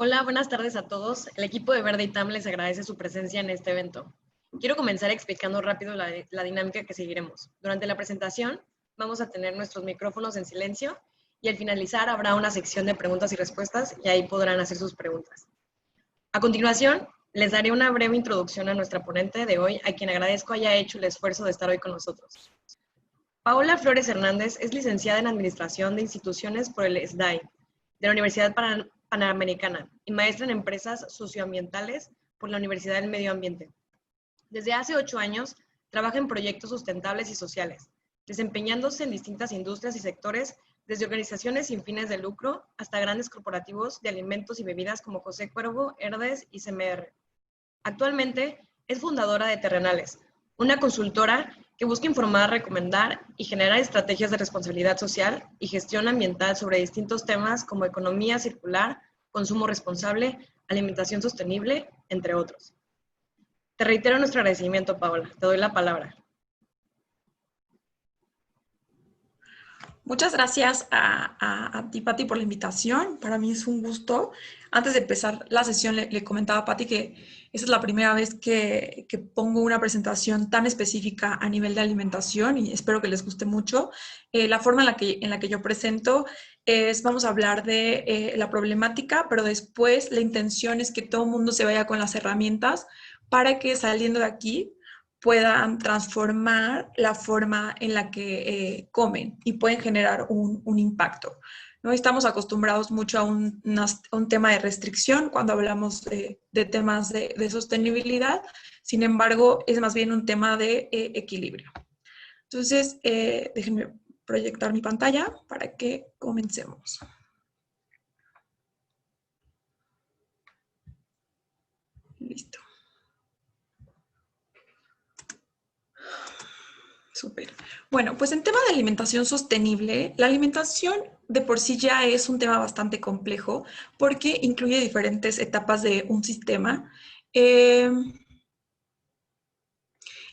Hola, buenas tardes a todos. El equipo de Verde ITAM les agradece su presencia en este evento. Quiero comenzar explicando rápido la dinámica que seguiremos. Durante la presentación vamos a tener nuestros micrófonos en silencio y al finalizar habrá una sección de preguntas y respuestas y ahí podrán hacer sus preguntas. A continuación, les daré una breve introducción a nuestra ponente de hoy, a quien agradezco haya hecho el esfuerzo de estar hoy con nosotros. Paola Flores Hernández es licenciada en Administración de Instituciones por el SDAI, de la Universidad Panamericana, y maestra en Empresas Socioambientales por la Universidad del Medio Ambiente. Desde hace 8 años, trabaja en proyectos sustentables y sociales, desempeñándose en distintas industrias y sectores, desde organizaciones sin fines de lucro hasta grandes corporativos de alimentos y bebidas como José Cuervo, Herdes y CMR. Actualmente es fundadora de Terrenales, una consultora que busca informar, recomendar y generar estrategias de responsabilidad social y gestión ambiental sobre distintos temas como economía circular, consumo responsable, alimentación sostenible, entre otros. Te reitero nuestro agradecimiento, Paola. Te doy la palabra. Muchas gracias a ti, Pati, por la invitación. Para mí es un gusto. Antes de empezar la sesión, le comentaba a Pati que esta es la primera vez que pongo una presentación tan específica a nivel de alimentación y espero que les guste mucho. La forma en la que yo presento es, vamos a hablar de la problemática, pero después la intención es que todo el mundo se vaya con las herramientas para que saliendo de aquí puedan transformar la forma en la que comen y pueden generar un impacto. ¿No? Estamos acostumbrados mucho a un tema de restricción cuando hablamos de temas de sostenibilidad, sin embargo, es más bien un tema de equilibrio. Entonces, déjenme proyectar mi pantalla para que comencemos. Listo. Súper. Bueno, pues en tema de alimentación sostenible, la alimentación de por sí ya es un tema bastante complejo porque incluye diferentes etapas de un sistema.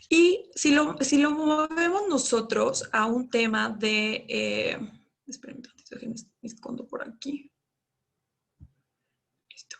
Y si lo movemos nosotros a un tema de... esperen, déjenme me escondo por aquí. Listo.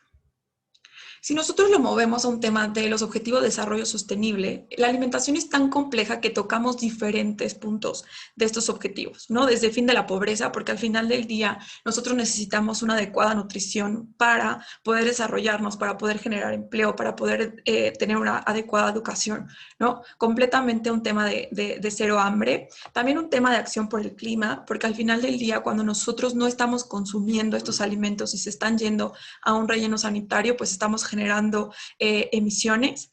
Si nosotros lo movemos a un tema de los objetivos de desarrollo sostenible, la alimentación es tan compleja que tocamos diferentes puntos de estos objetivos, ¿no? Desde el fin de la pobreza, porque al final del día nosotros necesitamos una adecuada nutrición para poder desarrollarnos, para poder generar empleo, para poder tener una adecuada educación, ¿no? Completamente un tema de cero hambre. También un tema de acción por el clima, porque al final del día cuando nosotros no estamos consumiendo estos alimentos y se están yendo a un relleno sanitario, pues estamos generando emisiones.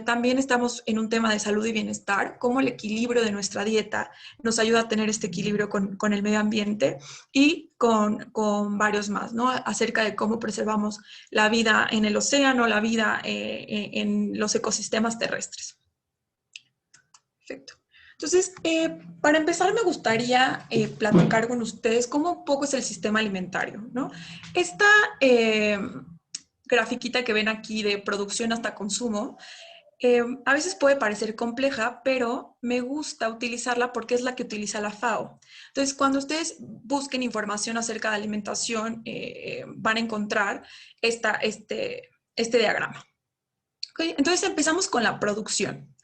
También estamos en un tema de salud y bienestar, cómo el equilibrio de nuestra dieta nos ayuda a tener este equilibrio con el medio ambiente y con varios más, ¿no? Acerca de cómo preservamos la vida en el océano, la vida en los ecosistemas terrestres. Perfecto. Entonces, para empezar, me gustaría platicar con ustedes cómo un poco es el sistema alimentario, ¿no? Esta grafiquita que ven aquí de producción hasta consumo, a veces puede parecer compleja, pero me gusta utilizarla porque es la que utiliza la FAO. Entonces, cuando ustedes busquen información acerca de alimentación, van a encontrar este diagrama. ¿Okay? Entonces, empezamos con la producción.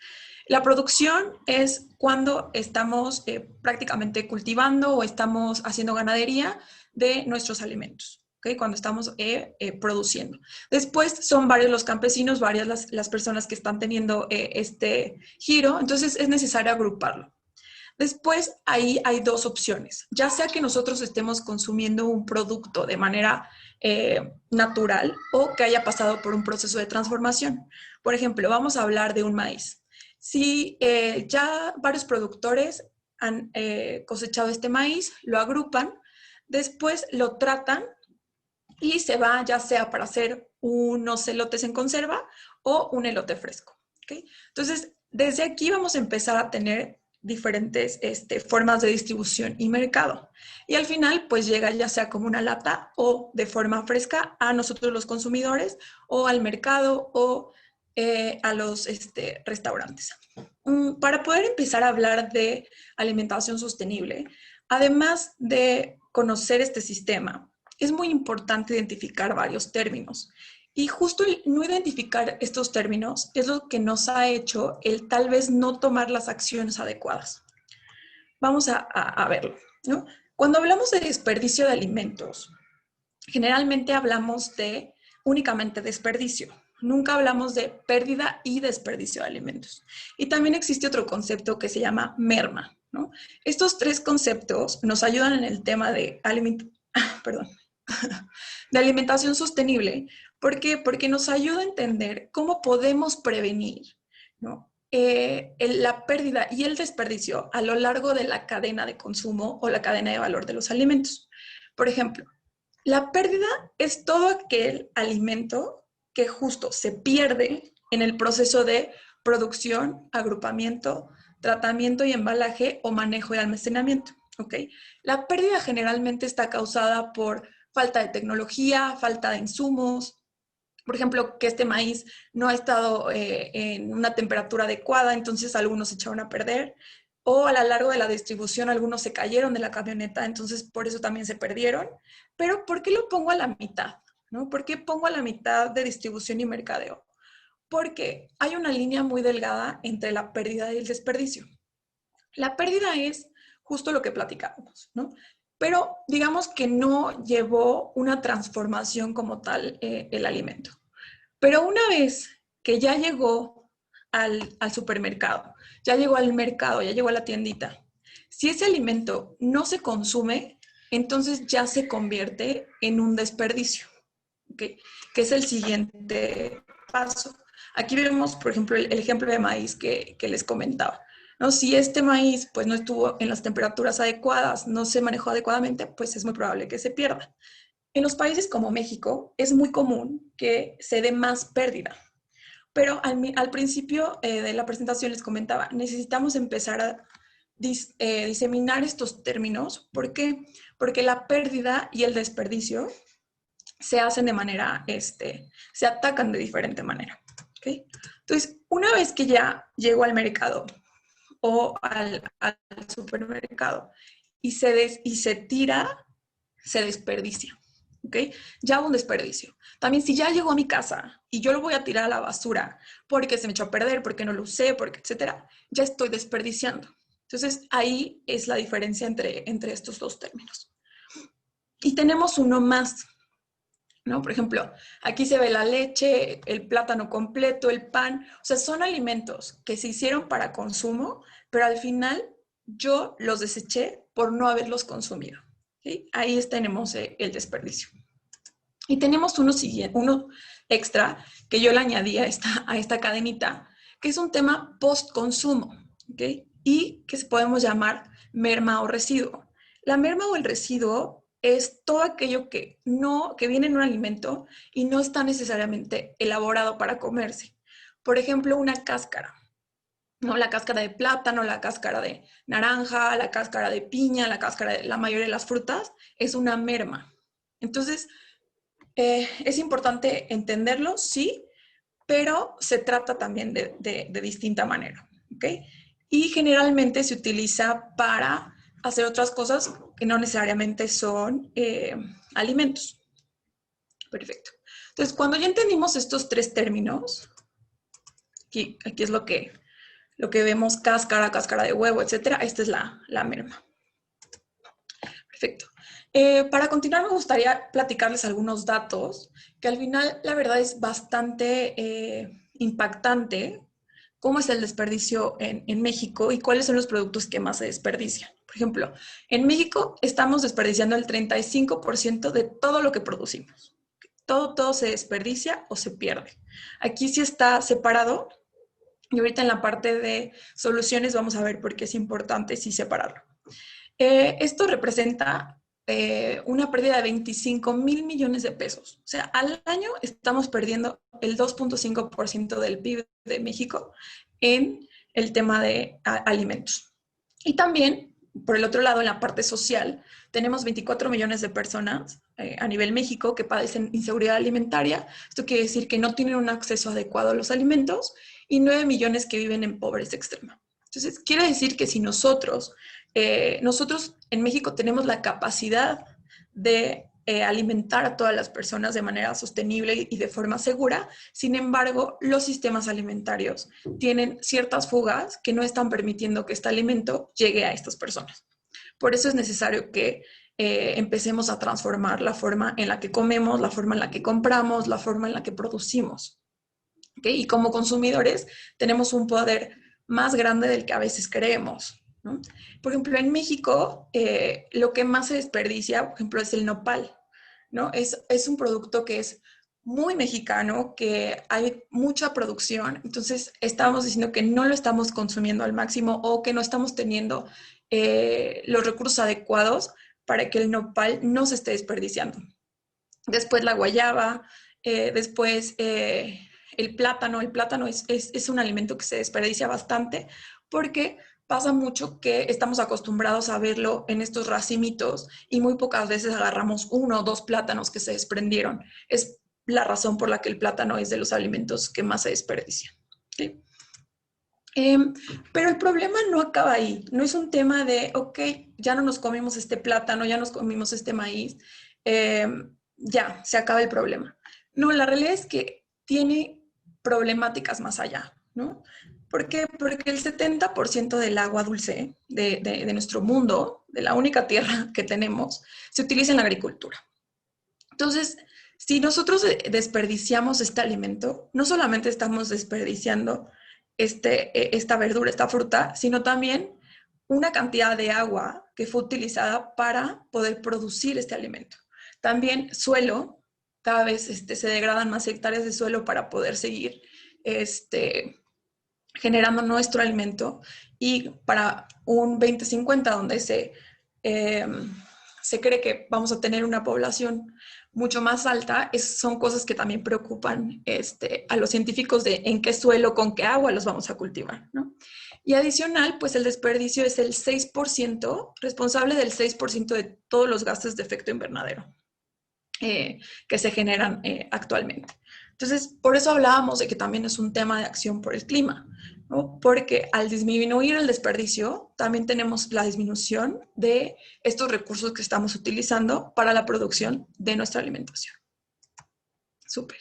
La producción es cuando estamos prácticamente cultivando o estamos haciendo ganadería de nuestros alimentos. ¿Okay? Cuando estamos produciendo. Después son varios los campesinos, varias las personas que están teniendo este giro, entonces es necesario agruparlo. Después ahí hay dos opciones, ya sea que nosotros estemos consumiendo un producto de manera natural o que haya pasado por un proceso de transformación. Por ejemplo, vamos a hablar de un maíz. Si ya varios productores han cosechado este maíz, lo agrupan, después lo tratan y se va ya sea para hacer unos elotes en conserva o un elote fresco. ¿Okay? Entonces, desde aquí vamos a empezar a tener diferentes formas de distribución y mercado. Y al final, pues llega ya sea como una lata o de forma fresca a nosotros los consumidores o al mercado o a los restaurantes. Para poder empezar a hablar de alimentación sostenible, además de conocer este sistema, es muy importante identificar varios términos. Y justo el no identificar estos términos es lo que nos ha hecho el tal vez no tomar las acciones adecuadas. Vamos a verlo, ¿no? Cuando hablamos de desperdicio de alimentos, generalmente hablamos de únicamente desperdicio. Nunca hablamos de pérdida y desperdicio de alimentos. Y también existe otro concepto que se llama merma, ¿no? Estos tres conceptos nos ayudan en el tema de de alimentación sostenible. ¿Por qué? Porque nos ayuda a entender cómo podemos prevenir, ¿no? La pérdida y el desperdicio a lo largo de la cadena de consumo o la cadena de valor de los alimentos. Por ejemplo, la pérdida es todo aquel alimento que justo se pierde en el proceso de producción, agrupamiento, tratamiento y embalaje o manejo y almacenamiento. ¿Ok? La pérdida generalmente está causada por falta de tecnología, falta de insumos, por ejemplo, que este maíz no ha estado en una temperatura adecuada, entonces algunos se echaron a perder, o a lo largo de la distribución algunos se cayeron de la camioneta, entonces por eso también se perdieron. Pero ¿por qué lo pongo a la mitad? ¿No? ¿Por qué pongo a la mitad de distribución y mercadeo? Porque hay una línea muy delgada entre la pérdida y el desperdicio. La pérdida es justo lo que platicábamos, ¿no? Pero digamos que no llevó una transformación como tal el alimento. Pero una vez que ya llegó al supermercado, ya llegó al mercado, ya llegó a la tiendita, si ese alimento no se consume, entonces ya se convierte en un desperdicio, ¿okay? Que es el siguiente paso. Aquí vemos, por ejemplo, el ejemplo de maíz que les comentaba, ¿no? Si este maíz pues, no estuvo en las temperaturas adecuadas, no se manejó adecuadamente, pues es muy probable que se pierda. En los países como México es muy común que se dé más pérdida, pero al principio de la presentación les comentaba, necesitamos empezar a diseminar estos términos. ¿Por qué? Porque la pérdida y el desperdicio se hacen de manera, se atacan de diferente manera. ¿Okay? Entonces, una vez que ya llego al mercado o al supermercado y se tira, se desperdicia. ¿Ok? Ya hubo un desperdicio. También si ya llegó a mi casa y yo lo voy a tirar a la basura porque se me echó a perder, porque no lo usé, porque etcétera, ya estoy desperdiciando. Entonces ahí es la diferencia entre estos dos términos. Y tenemos uno más, ¿no? Por ejemplo, aquí se ve la leche, el plátano completo, el pan. O sea, son alimentos que se hicieron para consumo, pero al final yo los deseché por no haberlos consumido. ¿Sí? Ahí tenemos el desperdicio. Y tenemos uno extra que yo le añadí a esta cadenita, que es un tema post-consumo, ¿ok? Y que podemos llamar merma o residuo. La merma o el residuo es todo aquello que viene en un alimento y no está necesariamente elaborado para comerse. Por ejemplo, una cáscara, ¿no? La cáscara de plátano, la cáscara de naranja, la cáscara de piña, la cáscara de la mayoría de las frutas, es una merma. Entonces, es importante entenderlo, sí, pero se trata también de distinta manera, ¿ok? Y generalmente se utiliza para hacer otras cosas que no necesariamente son alimentos. Perfecto. Entonces, cuando ya entendimos estos tres términos, aquí es lo que vemos, cáscara, cáscara de huevo, etcétera. Esta es la merma. Perfecto. Para continuar, me gustaría platicarles algunos datos que al final, la verdad, es bastante impactante cómo es el desperdicio en México y cuáles son los productos que más se desperdician. Por ejemplo, en México estamos desperdiciando el 35% de todo lo que producimos. Todo se desperdicia o se pierde. Aquí sí está separado y ahorita en la parte de soluciones vamos a ver por qué es importante sí separarlo. Esto representa una pérdida de 25,000 millones de pesos. O sea, al año estamos perdiendo el 2.5% del PIB de México en el tema de alimentos. Y también, por el otro lado, en la parte social, tenemos 24 millones de personas a nivel México que padecen inseguridad alimentaria. Esto quiere decir que no tienen un acceso adecuado a los alimentos y 9 millones que viven en pobreza extrema. Entonces, quiere decir que si nosotros en México tenemos la capacidad de alimentar a todas las personas de manera sostenible y de forma segura. Sin embargo, los sistemas alimentarios tienen ciertas fugas que no están permitiendo que este alimento llegue a estas personas. Por eso es necesario que empecemos a transformar la forma en la que comemos, la forma en la que compramos, la forma en la que producimos. ¿Okay? Y como consumidores tenemos un poder más grande del que a veces creemos, ¿no? Por ejemplo, en México, lo que más se desperdicia, por ejemplo, es el nopal, ¿no? Es un producto que es muy mexicano, que hay mucha producción, entonces estamos diciendo que no lo estamos consumiendo al máximo o que no estamos teniendo los recursos adecuados para que el nopal no se esté desperdiciando. Después la guayaba, después el plátano. El plátano es un alimento que se desperdicia bastante porque pasa mucho que estamos acostumbrados a verlo en estos racimitos y muy pocas veces agarramos 1 o 2 plátanos que se desprendieron. Es la razón por la que el plátano es de los alimentos que más se desperdician. ¿Sí? Pero el problema no acaba ahí. No es un tema de, ok, ya no nos comimos este plátano, ya nos comimos este maíz, ya, se acaba el problema. No, la realidad es que tiene problemáticas más allá, ¿no? ¿Por qué? Porque el 70% del agua dulce de nuestro mundo, de la única tierra que tenemos, se utiliza en la agricultura. Entonces, si nosotros desperdiciamos este alimento, no solamente estamos desperdiciando esta verdura, esta fruta, sino también una cantidad de agua que fue utilizada para poder producir este alimento. También suelo, cada vez se degradan más hectáreas de suelo para poder seguir generando nuestro alimento, y para un 2050 donde se cree que vamos a tener una población mucho más alta, son cosas que también preocupan a los científicos de en qué suelo, con qué agua los vamos a cultivar, ¿no? Y adicional, pues el desperdicio es el 6%, responsable del 6% de todos los gases de efecto invernadero que se generan actualmente. Entonces, por eso hablábamos de que también es un tema de acción por el clima, ¿no? Porque al disminuir el desperdicio, también tenemos la disminución de estos recursos que estamos utilizando para la producción de nuestra alimentación. Súper.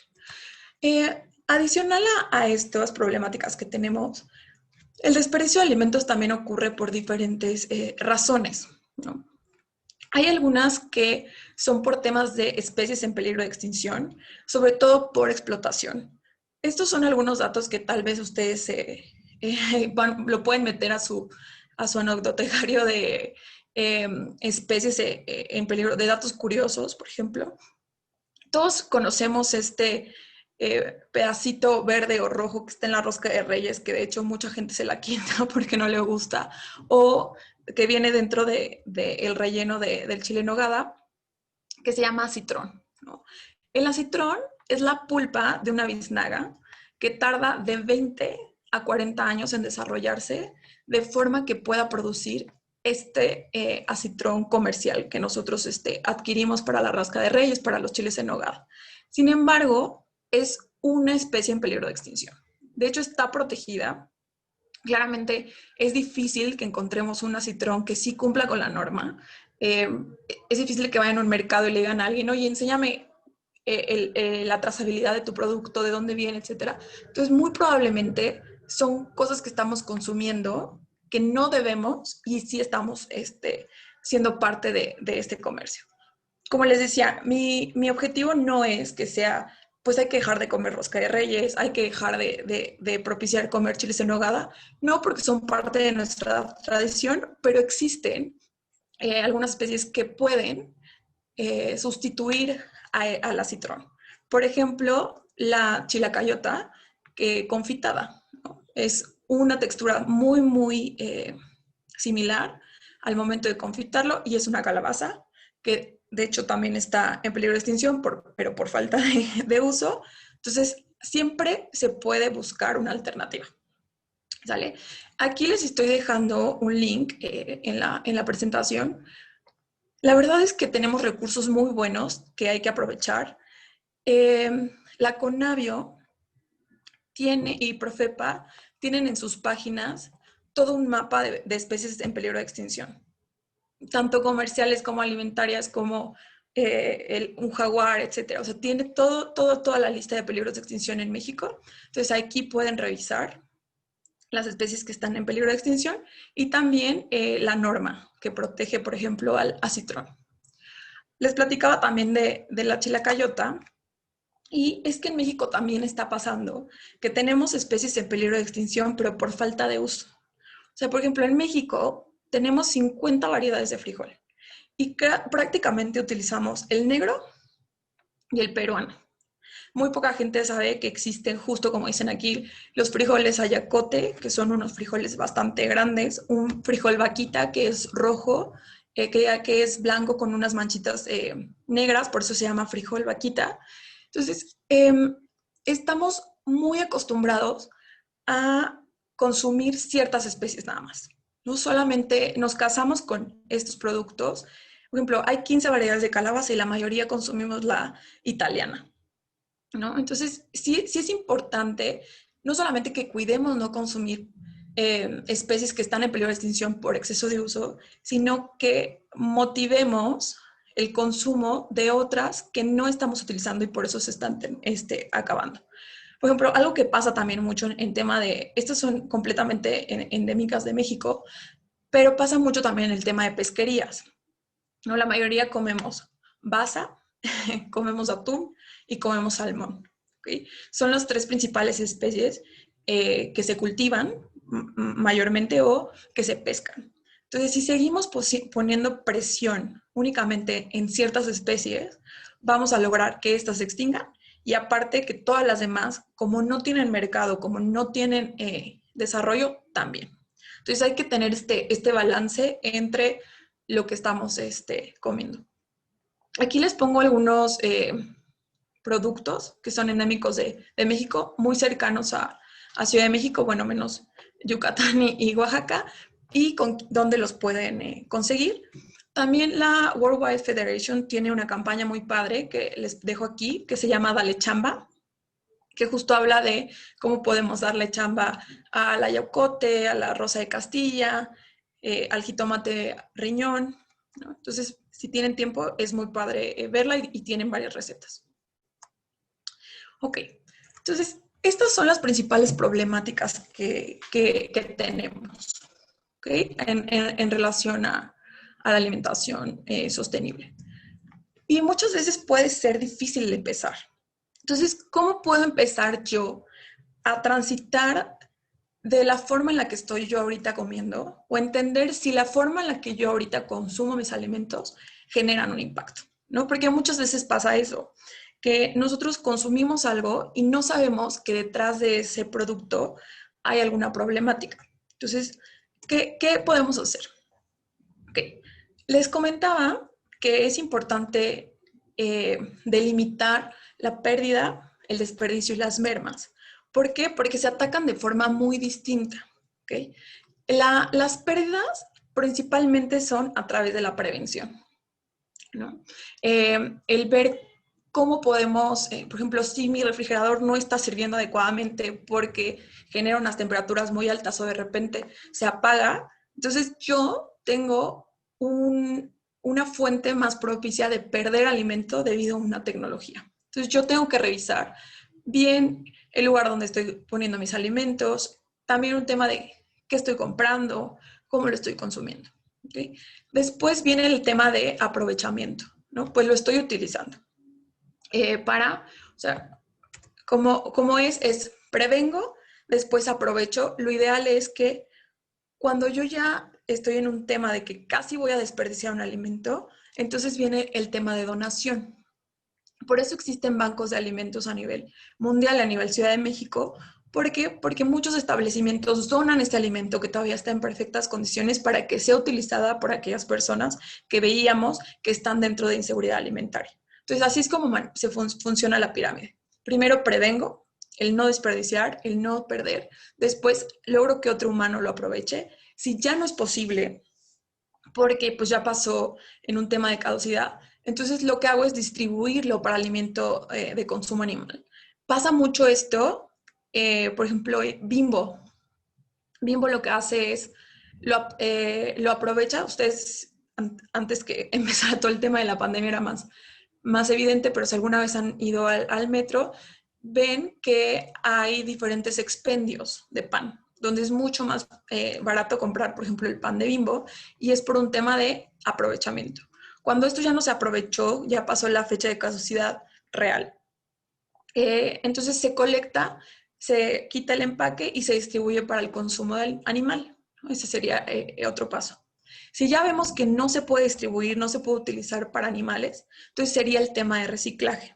Adicional a estas problemáticas que tenemos, el desperdicio de alimentos también ocurre por diferentes razones, ¿no? Hay algunas que son por temas de especies en peligro de extinción, sobre todo por explotación. Estos son algunos datos que tal vez ustedes lo pueden meter a su anecdotario de especies en peligro, de datos curiosos, por ejemplo. Todos conocemos este pedacito verde o rojo que está en la rosca de Reyes, que de hecho mucha gente se la quita porque no le gusta, o que viene dentro el relleno del chile en nogada, que se llama acitrón, ¿no? El acitrón es la pulpa de una biznaga que tarda de 20 a 40 años en desarrollarse, de forma que pueda producir acitrón comercial que nosotros adquirimos para la rosca de Reyes, para los chiles en nogada. Sin embargo, es una especie en peligro de extinción. De hecho, está protegida. Claramente es difícil que encontremos un acitrón que sí cumpla con la norma. Es difícil que vayan a un mercado y le digan a alguien, oye, enséñame la trazabilidad de tu producto, de dónde viene, etcétera. Entonces, muy probablemente son cosas que estamos consumiendo que no debemos y sí estamos siendo parte de este comercio. Como les decía, mi objetivo no es que sea, pues hay que dejar de comer rosca de Reyes, hay que dejar de propiciar comer chiles en nogada, no, porque son parte de nuestra tradición, pero existen algunas especies que pueden sustituir al acitrón. Por ejemplo, la chilacayota confitada, ¿no? Es una textura muy, muy similar al momento de confitarlo, y es una calabaza que de hecho también está en peligro de extinción, pero por falta de uso. Entonces, siempre se puede buscar una alternativa. ¿Sale? Aquí les estoy dejando un link en la presentación. La verdad es que tenemos recursos muy buenos que hay que aprovechar. La Conavio y Profepa tienen en sus páginas todo un mapa de especies en peligro de extinción, tanto comerciales como alimentarias, como un jaguar, etcétera. O sea, tiene toda la lista de peligros de extinción en México. Entonces aquí pueden revisar las especies que están en peligro de extinción y también la norma que protege, por ejemplo, al acitrón. Les platicaba también de la chilacayota, y es que en México también está pasando que tenemos especies en peligro de extinción, pero por falta de uso. O sea, por ejemplo, en México tenemos 50 variedades de frijol y prácticamente utilizamos el negro y el peruano. Muy poca gente sabe que existen, justo como dicen aquí, los frijoles ayacote, que son unos frijoles bastante grandes, un frijol vaquita, que es rojo, que es blanco con unas manchitas negras, por eso se llama frijol vaquita. Entonces, estamos muy acostumbrados a consumir ciertas especies nada más. No solamente nos casamos con estos productos. Por ejemplo, hay 15 variedades de calabaza y la mayoría consumimos la italiana, ¿no? Entonces, sí es importante no solamente que cuidemos no consumir especies que están en peligro de extinción por exceso de uso, sino que motivemos el consumo de otras que no estamos utilizando y por eso se están acabando. Por ejemplo, algo que pasa también mucho en tema de, estas son completamente endémicas de México, pero pasa mucho también en el tema de pesquerías, ¿no? La mayoría comemos basa, comemos atún y comemos salmón. ¿Okay? Son las tres principales especies que se cultivan mayormente o que se pescan. Entonces, si seguimos poniendo presión únicamente en ciertas especies, vamos a lograr que éstas se extingan y aparte que todas las demás, como no tienen mercado, como no tienen desarrollo, también. Entonces hay que tener este balance entre lo que estamos comiendo. Aquí les pongo algunos productos que son endémicos de México, muy cercanos a Ciudad de México, bueno, menos Yucatán y Oaxaca, y dónde los pueden conseguir. También la World Wildlife Federation tiene una campaña muy padre que les dejo aquí, que se llama Dale Chamba, que justo habla de cómo podemos darle chamba a la yacote, a la rosa de Castilla, al jitomate riñón, ¿no? Entonces, si tienen tiempo, es muy padre verla y tienen varias recetas. Ok, entonces, estas son las principales problemáticas que tenemos, ¿okay? En relación a la alimentación sostenible. Y muchas veces puede ser difícil de empezar. Entonces, ¿cómo puedo empezar yo a transitar de la forma en la que estoy yo ahorita comiendo o entender si la forma en la que yo ahorita consumo mis alimentos generan un impacto, ¿no? Porque muchas veces pasa eso, que nosotros consumimos algo y no sabemos que detrás de ese producto hay alguna problemática. Entonces, ¿qué podemos hacer? Okay. Les comentaba que es importante delimitar la pérdida, el desperdicio y las mermas. ¿Por qué? Porque se atacan de forma muy distinta. ¿Okay? Las pérdidas principalmente son a través de la prevención, ¿no? El ver cómo podemos, por ejemplo, si mi refrigerador no está sirviendo adecuadamente porque genera unas temperaturas muy altas o de repente se apaga, entonces yo tengo una fuente más propicia de perder alimento debido a una tecnología. Entonces yo tengo que revisar bien el lugar donde estoy poniendo mis alimentos, también un tema de qué estoy comprando, cómo lo estoy consumiendo. ¿Okay? Después viene el tema de aprovechamiento, ¿no? Pues lo estoy utilizando o sea, como es prevengo, después aprovecho. Lo ideal es que cuando yo ya estoy en un tema de que casi voy a desperdiciar un alimento, entonces viene el tema de donación. Por eso existen bancos de alimentos a nivel mundial, a nivel Ciudad de México. ¿Por qué? Porque muchos establecimientos donan este alimento que todavía está en perfectas condiciones para que sea utilizada por aquellas personas que veíamos que están dentro de inseguridad alimentaria. Entonces, así es como funciona la pirámide. Primero prevengo, el no desperdiciar, el no perder. Después logro que otro humano lo aproveche. Si ya no es posible, porque pues ya pasó en un tema de caducidad, entonces lo que hago es distribuirlo para alimento de consumo animal. Pasa mucho esto, por ejemplo, Bimbo. Bimbo lo que hace es, lo aprovecha, ustedes antes que empezara todo el tema de la pandemia era más evidente, pero si alguna vez han ido al metro, ven que hay diferentes expendios de pan, donde es mucho más barato comprar, por ejemplo, el pan de Bimbo, y es por un tema de aprovechamiento. Cuando esto ya no se aprovechó, ya pasó la fecha de caducidad real. Entonces se colecta, se quita el empaque y se distribuye para el consumo del animal. Ese sería otro paso. Si ya vemos que no se puede distribuir, no se puede utilizar para animales, entonces sería el tema de reciclaje.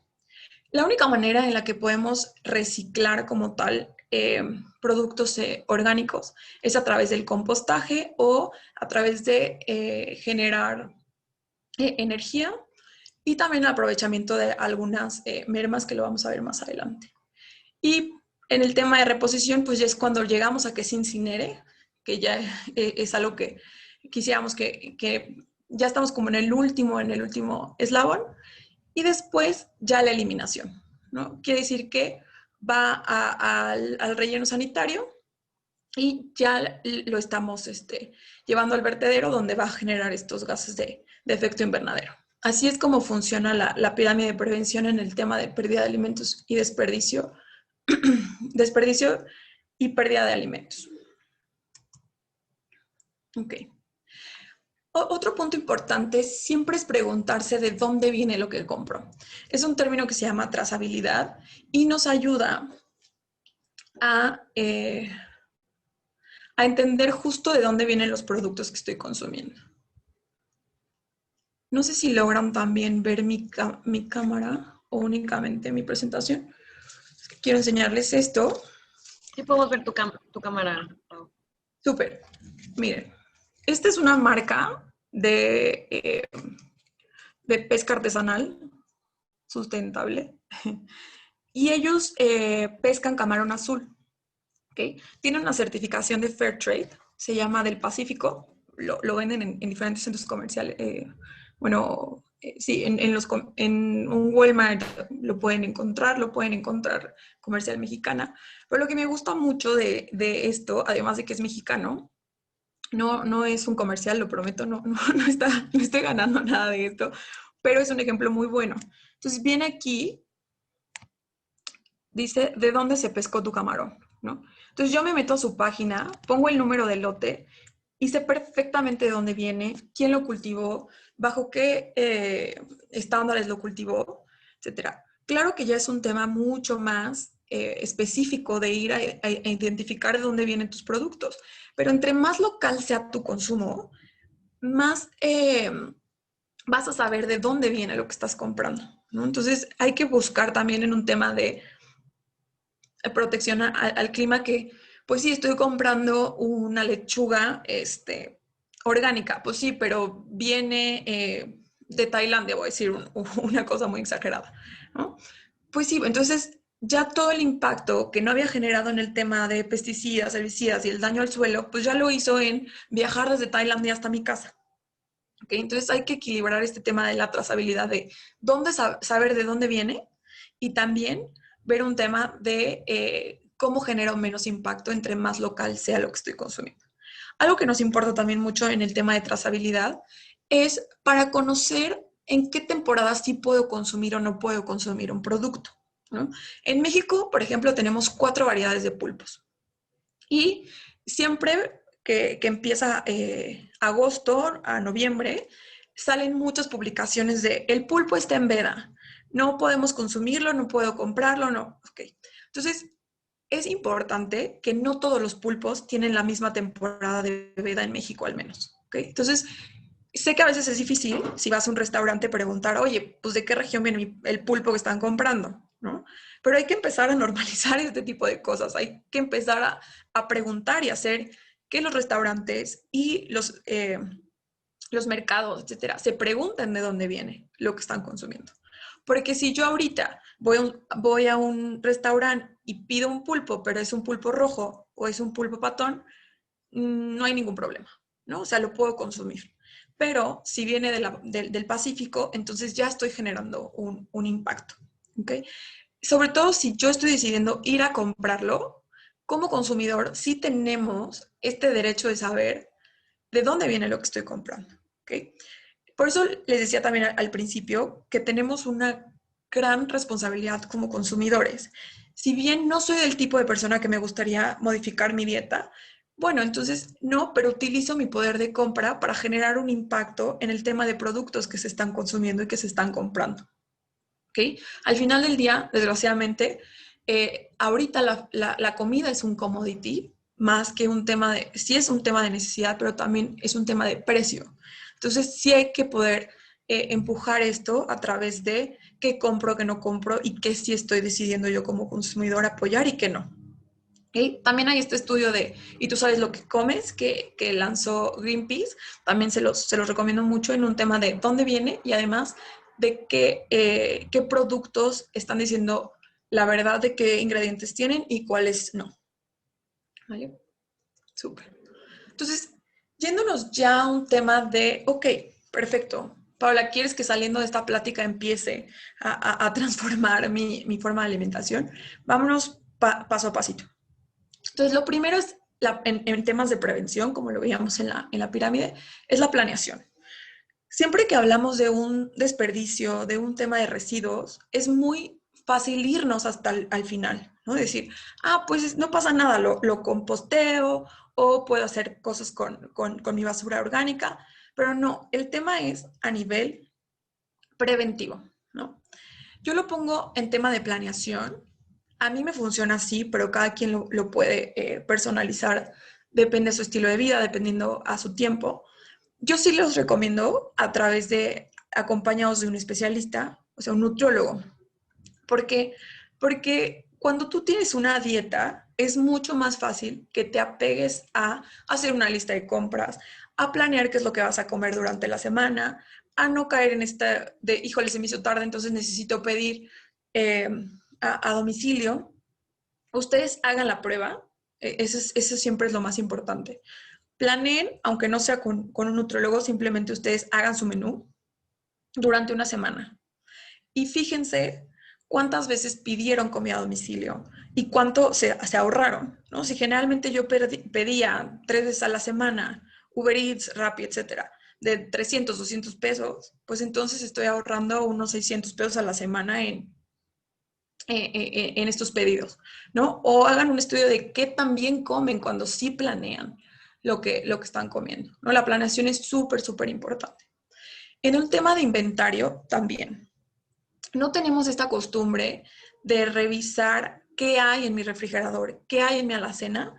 La única manera en la que podemos reciclar como tal productos orgánicos es a través del compostaje o a través de generar energía y también el aprovechamiento de algunas mermas que lo vamos a ver más adelante. Y en el tema de reposición, pues ya es cuando llegamos a que se incinere, que ya es algo que quisiéramos que ya estamos como en el último eslabón, y después ya la eliminación, ¿no? Quiere decir que va al relleno sanitario y ya lo estamos llevando al vertedero donde va a generar estos gases de efecto invernadero. Así es como funciona la pirámide de prevención en el tema de pérdida de alimentos y desperdicio y pérdida de alimentos. Ok. Otro punto importante siempre es preguntarse de dónde viene lo que compro. Es un término que se llama trazabilidad y nos ayuda a entender justo de dónde vienen los productos que estoy consumiendo. No sé si logran también ver mi cámara o únicamente mi presentación. Quiero enseñarles esto. Sí podemos ver tu cámara. Súper. Miren, esta es una marca de pesca artesanal sustentable y ellos pescan camarón azul. ¿Okay? Tienen una certificación de Fair Trade, se llama del Pacífico, lo venden en diferentes centros comerciales. Sí, en un Walmart lo pueden encontrar comercial mexicana. Pero lo que me gusta mucho de esto, además de que es mexicano, no es un comercial, lo prometo, no estoy ganando nada de esto, pero es un ejemplo muy bueno. Entonces viene aquí, dice, ¿de dónde se pescó tu camarón? ¿No? Entonces yo me meto a su página, pongo el número del lote y sé perfectamente de dónde viene, quién lo cultivó, bajo qué estándares lo cultivó, etcétera. Claro que ya es un tema mucho más específico de ir a identificar de dónde vienen tus productos, pero entre más local sea tu consumo, más vas a saber de dónde viene lo que estás comprando, ¿no? Entonces hay que buscar también en un tema de protección al clima que, pues sí, estoy comprando una lechuga orgánica, pues sí, pero viene de Tailandia, voy a decir una cosa muy exagerada, ¿no? Pues sí, entonces ya todo el impacto que no había generado en el tema de pesticidas, herbicidas y el daño al suelo, pues ya lo hizo en viajar desde Tailandia hasta mi casa. ¿Okay? Entonces hay que equilibrar este tema de la trazabilidad de dónde saber de dónde viene y también ver un tema de cómo genera menos impacto entre más local sea lo que estoy consumiendo. Algo que nos importa también mucho en el tema de trazabilidad es para conocer en qué temporada sí puedo consumir o no puedo consumir un producto, ¿no? En México, por ejemplo, tenemos 4 variedades de pulpos y siempre que empieza agosto a noviembre, salen muchas publicaciones de el pulpo está en veda, no podemos consumirlo, no puedo comprarlo, no. Okay. Entonces, es importante que no todos los pulpos tienen la misma temporada de veda en México al menos. ¿Okay? Entonces, sé que a veces es difícil, si vas a un restaurante, preguntar, oye, pues de qué región viene el pulpo que están comprando, ¿no? Pero hay que empezar a normalizar este tipo de cosas, hay que empezar a preguntar y hacer que los restaurantes y los mercados, etcétera, se pregunten de dónde viene lo que están consumiendo. Porque si yo ahorita voy a un restaurante y pido un pulpo, pero es un pulpo rojo o es un pulpo patón, no hay ningún problema, ¿no? O sea, lo puedo consumir. Pero si viene del Pacífico, entonces ya estoy generando un impacto, ¿ok? Sobre todo si yo estoy decidiendo ir a comprarlo, como consumidor, sí tenemos este derecho de saber de dónde viene lo que estoy comprando, ¿ok? ¿ok? Por eso les decía también al principio que tenemos una gran responsabilidad como consumidores. Si bien no soy del tipo de persona que me gustaría modificar mi dieta, bueno, entonces no, pero utilizo mi poder de compra para generar un impacto en el tema de productos que se están consumiendo y que se están comprando. ¿Ok? Al final del día, desgraciadamente, ahorita la comida es un commodity más que un tema de, sí es un tema de necesidad, pero también es un tema de precio. Entonces, sí hay que poder empujar esto a través de qué compro, qué no compro y qué sí estoy decidiendo yo como consumidor apoyar y qué no. ¿Okay? También hay este estudio de, y tú sabes lo que comes, que lanzó Greenpeace, también se los recomiendo mucho en un tema de dónde viene y además de qué productos están diciendo la verdad de qué ingredientes tienen y cuáles no. ¿Vale? Súper. Entonces, yéndonos ya a un tema de, ok, perfecto. Paula, ¿quieres que saliendo de esta plática empiece a transformar mi forma de alimentación? Vámonos paso a pasito. Entonces, lo primero es, en temas de prevención, como lo veíamos en la pirámide, es la planeación. Siempre que hablamos de un desperdicio, de un tema de residuos, es muy fácil irnos hasta al final, ¿no? Decir, pues no pasa nada, lo composteo o puedo hacer cosas con mi basura orgánica, pero no, el tema es a nivel preventivo, ¿no? Yo lo pongo en tema de planeación. A mí me funciona así, pero cada quien lo puede personalizar, depende de su estilo de vida, dependiendo a su tiempo. Yo sí los recomiendo a través de acompañados de un especialista, o sea, un nutriólogo. ¿Por qué? Porque cuando tú tienes una dieta, es mucho más fácil que te apegues a hacer una lista de compras, a planear qué es lo que vas a comer durante la semana, a no caer en esta de, híjole, se me hizo tarde, entonces necesito pedir eh, a domicilio. Ustedes hagan la prueba, eso siempre es lo más importante. Planeen, aunque no sea con un nutriólogo, simplemente ustedes hagan su menú durante una semana y fíjense cuántas veces pidieron comida a domicilio y cuánto se ahorraron, ¿no? Si generalmente yo pedía 3 veces a la semana, Uber Eats, Rappi, etcétera, de 300, 200 pesos, pues entonces estoy ahorrando unos 600 pesos a la semana en estos pedidos, ¿no? O hagan un estudio de qué también comen cuando sí planean lo que están comiendo, ¿no? La planeación es súper, súper importante. En el tema de inventario también. No tenemos esta costumbre de revisar qué hay en mi refrigerador, qué hay en mi alacena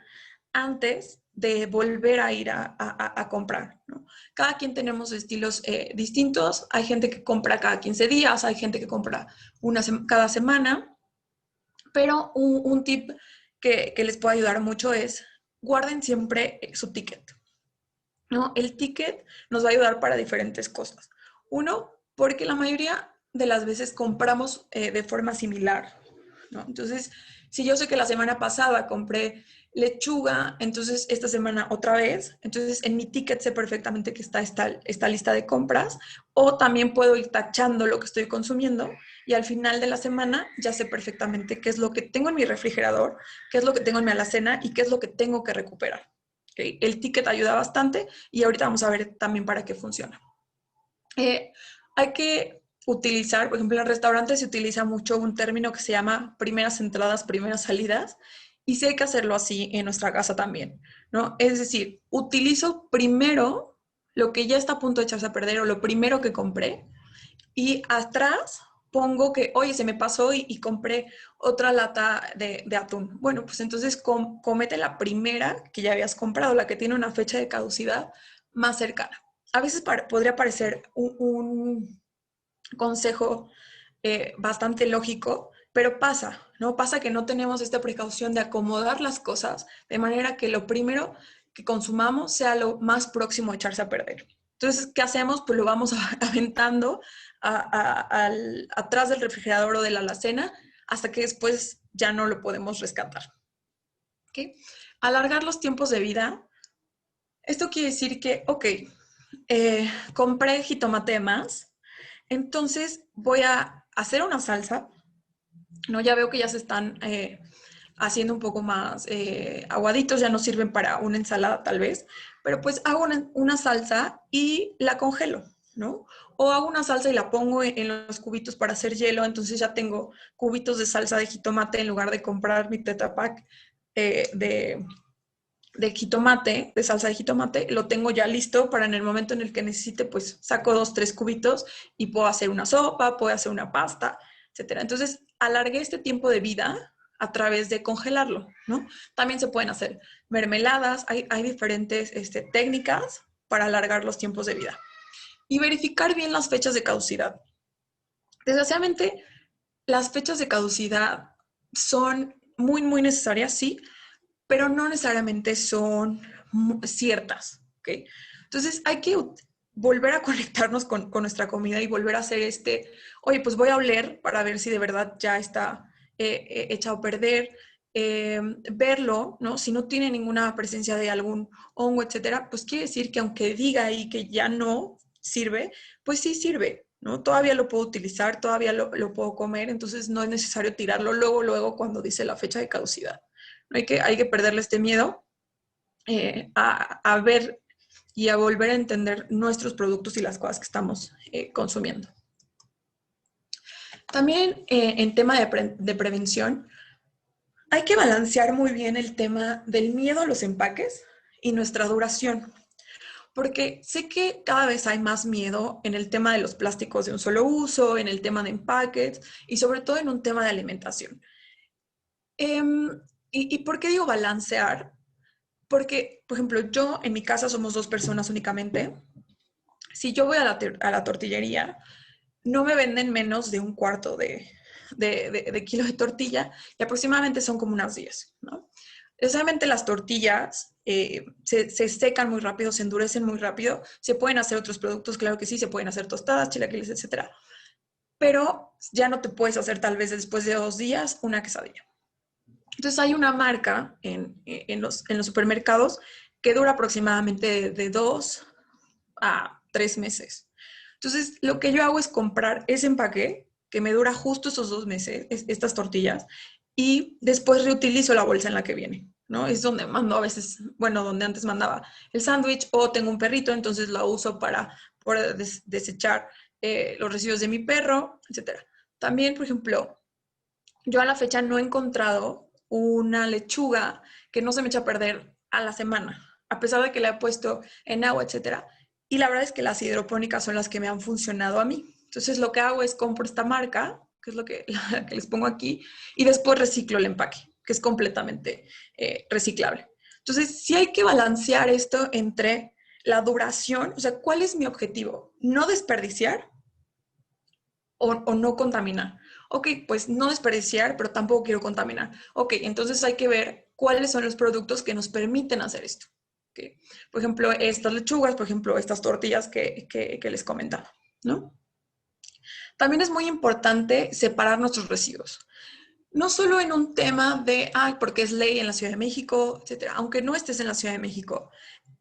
antes de volver a ir a comprar, ¿no? Cada quien tenemos estilos distintos. Hay gente que compra cada 15 días, hay gente que compra cada semana. Pero un tip que les puede ayudar mucho es guarden siempre su ticket, ¿no? El ticket nos va a ayudar para diferentes cosas. Uno, porque la mayoría de las veces compramos de forma similar, ¿no? Entonces, si yo sé que la semana pasada compré lechuga, entonces esta semana otra vez, entonces en mi ticket sé perfectamente que está esta lista de compras, o también puedo ir tachando lo que estoy consumiendo y al final de la semana ya sé perfectamente qué es lo que tengo en mi refrigerador, qué es lo que tengo en mi alacena y qué es lo que tengo que recuperar. ¿Okay? El ticket ayuda bastante y ahorita vamos a ver también para qué funciona. Hay que utilizar, por ejemplo, en restaurantes se utiliza mucho un término que se llama primeras entradas, primeras salidas, y sí hay que hacerlo así en nuestra casa también, ¿no? Es decir, utilizo primero lo que ya está a punto de echarse a perder o lo primero que compré, y atrás pongo que, oye, se me pasó y compré otra lata de atún. Bueno, pues entonces cómete la primera que ya habías comprado, la que tiene una fecha de caducidad más cercana. A veces podría parecer un consejo bastante lógico, pero pasa, ¿no? Pasa que no tenemos esta precaución de acomodar las cosas de manera que lo primero que consumamos sea lo más próximo a echarse a perder. Entonces, ¿qué hacemos? Pues lo vamos aventando atrás del refrigerador o de la alacena hasta que después ya no lo podemos rescatar. ¿Okay? Alargar los tiempos de vida. Esto quiere decir que, ok, compré jitomate de más, entonces voy a hacer una salsa, ¿no? Ya veo que ya se están haciendo un poco más aguaditos, ya no sirven para una ensalada tal vez, pero pues hago una salsa y la congelo, ¿no? O hago una salsa y la pongo en los cubitos para hacer hielo, entonces ya tengo cubitos de salsa de jitomate en lugar de comprar mi Tetra Pak de jitomate, de salsa de jitomate, lo tengo ya listo para en el momento en el que necesite, pues saco 2, 3 cubitos y puedo hacer una sopa, puedo hacer una pasta, etcétera. Entonces, alargué este tiempo de vida a través de congelarlo, ¿no? También se pueden hacer mermeladas, hay diferentes técnicas para alargar los tiempos de vida. Y verificar bien las fechas de caducidad. Desgraciadamente, las fechas de caducidad son muy, muy necesarias, sí, pero no necesariamente son ciertas, ¿ok? Entonces hay que volver a conectarnos con nuestra comida y volver a hacer oye, pues voy a oler para ver si de verdad ya está echado a perder, verlo, ¿no? Si no tiene ninguna presencia de algún hongo, etcétera, pues quiere decir que aunque diga ahí que ya no sirve, pues sí sirve, ¿no? Todavía lo puedo utilizar, todavía lo puedo comer, entonces no es necesario tirarlo luego cuando dice la fecha de caducidad. No hay que perderle este miedo a ver y a volver a entender nuestros productos y las cosas que estamos consumiendo. También en tema de prevención, hay que balancear muy bien el tema del miedo a los empaques y nuestra duración. Porque sé que cada vez hay más miedo en el tema de los plásticos de un solo uso, en el tema de empaques y sobre todo en un tema de alimentación. ¿Y por qué digo balancear? Porque, por ejemplo, yo en mi casa somos 2 personas únicamente. Si yo voy a la tortillería, no me venden menos de un cuarto de kilo de tortilla y aproximadamente son como unas 10, ¿no? Precisamente las tortillas se secan muy rápido, se endurecen muy rápido. Se pueden hacer otros productos, claro que sí, se pueden hacer tostadas, chilaquiles, etcétera. Pero ya no te puedes hacer tal vez después de 2 días una quesadilla. Entonces hay una marca en los supermercados que dura aproximadamente de 2 a 3 meses. Entonces lo que yo hago es comprar ese empaque que me dura justo esos 2 meses, estas tortillas, y después reutilizo la bolsa en la que viene, ¿no? Es donde mando a veces, bueno, donde antes mandaba el sándwich o tengo un perrito, entonces lo uso para desechar los residuos de mi perro, etcétera. También, por ejemplo, yo a la fecha no he encontrado una lechuga que no se me echa a perder a la semana, a pesar de que la he puesto en agua, etcétera. Y la verdad es que las hidropónicas son las que me han funcionado a mí. Entonces lo que hago es compro esta marca, que es la que les pongo aquí, y después reciclo el empaque, que es completamente reciclable. Entonces sí hay que balancear esto entre la duración, o sea, ¿cuál es mi objetivo? No desperdiciar o no contaminar. Ok, pues no desperdiciar, pero tampoco quiero contaminar. Ok, entonces hay que ver cuáles son los productos que nos permiten hacer esto. Okay. Por ejemplo, estas lechugas, por ejemplo, estas tortillas que les comentaba, ¿no? También es muy importante separar nuestros residuos. No solo en un tema de, porque es ley en la Ciudad de México, etcétera. Aunque no estés en la Ciudad de México,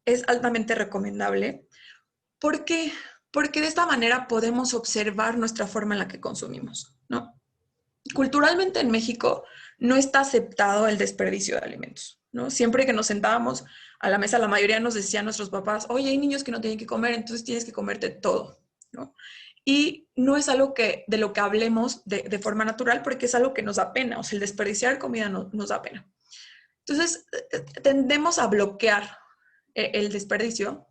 es altamente recomendable. ¿Por qué? Porque de esta manera podemos observar nuestra forma en la que consumimos, ¿no? Culturalmente en México no está aceptado el desperdicio de alimentos, ¿no? Siempre que nos sentábamos a la mesa, la mayoría nos decían nuestros papás, oye, hay niños que no tienen que comer, entonces tienes que comerte todo, ¿no? Y no es algo de lo que hablemos de forma natural porque es algo que nos da pena, o sea, el desperdiciar comida nos da pena. Entonces, tendemos a bloquear el desperdicio.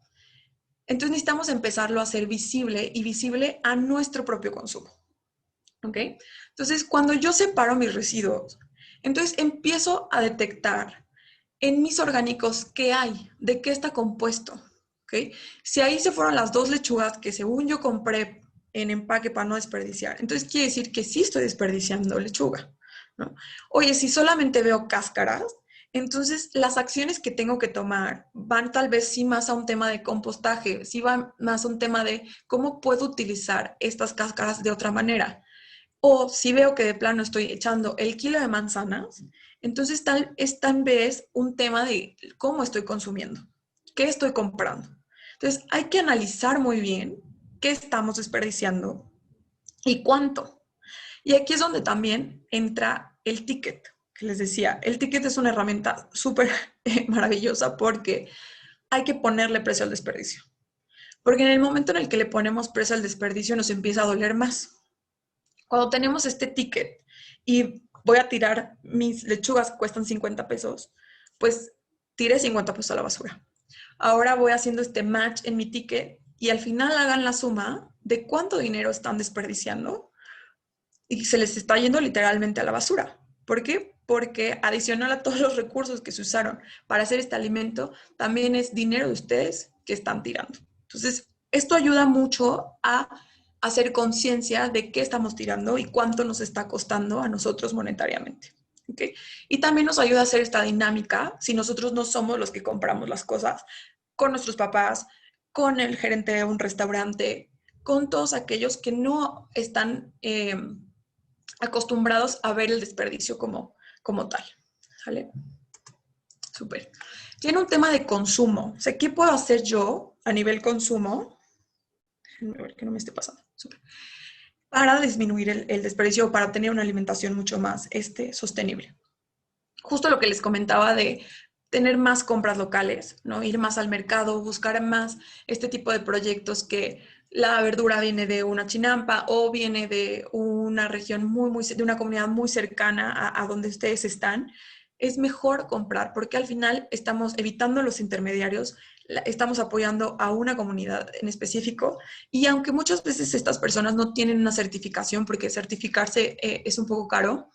Entonces necesitamos empezarlo a hacer visible y visible a nuestro propio consumo. ¿Ok? Entonces, cuando yo separo mis residuos, entonces empiezo a detectar en mis orgánicos qué hay, de qué está compuesto. ¿Ok? Si ahí se fueron las 2 lechugas que según yo compré en empaque para no desperdiciar, entonces quiere decir que sí estoy desperdiciando lechuga, ¿no? Oye, si solamente veo cáscaras, entonces las acciones que tengo que tomar van tal vez sí más a un tema de compostaje, sí van más a un tema de cómo puedo utilizar estas cáscaras de otra manera. O si veo que de plano estoy echando el kilo de manzanas, entonces tal vez un tema de cómo estoy consumiendo, qué estoy comprando. Entonces hay que analizar muy bien qué estamos desperdiciando y cuánto. Y aquí es donde también entra el ticket, que les decía. El ticket es una herramienta súper maravillosa porque hay que ponerle precio al desperdicio. Porque en el momento en el que le ponemos precio al desperdicio nos empieza a doler más. Cuando tenemos este ticket y voy a tirar mis lechugas que cuestan 50 pesos, pues tiré 50 pesos a la basura. Ahora voy haciendo este match en mi ticket y al final hagan la suma de cuánto dinero están desperdiciando y se les está yendo literalmente a la basura. ¿Por qué? Porque adicional a todos los recursos que se usaron para hacer este alimento, también es dinero de ustedes que están tirando. Entonces, esto ayuda mucho a hacer conciencia de qué estamos tirando y cuánto nos está costando a nosotros monetariamente. ¿Okay? Y también nos ayuda a hacer esta dinámica si nosotros no somos los que compramos las cosas, con nuestros papás, con el gerente de un restaurante, con todos aquellos que no están acostumbrados a ver el desperdicio como tal. ¿Sale? Súper. Tiene un tema de consumo. O sea, ¿qué puedo hacer yo a nivel consumo? Déjenme ver que no me esté pasando. Súper. Para disminuir el desperdicio o para tener una alimentación mucho más sostenible. Justo lo que les comentaba de tener más compras locales, ¿no? Ir más al mercado, buscar más este tipo de proyectos que la verdura viene de una chinampa o viene de una región de una comunidad muy cercana a donde ustedes están. Es mejor comprar porque al final estamos evitando los intermediarios, estamos apoyando a una comunidad en específico y aunque muchas veces estas personas no tienen una certificación porque certificarse es un poco caro,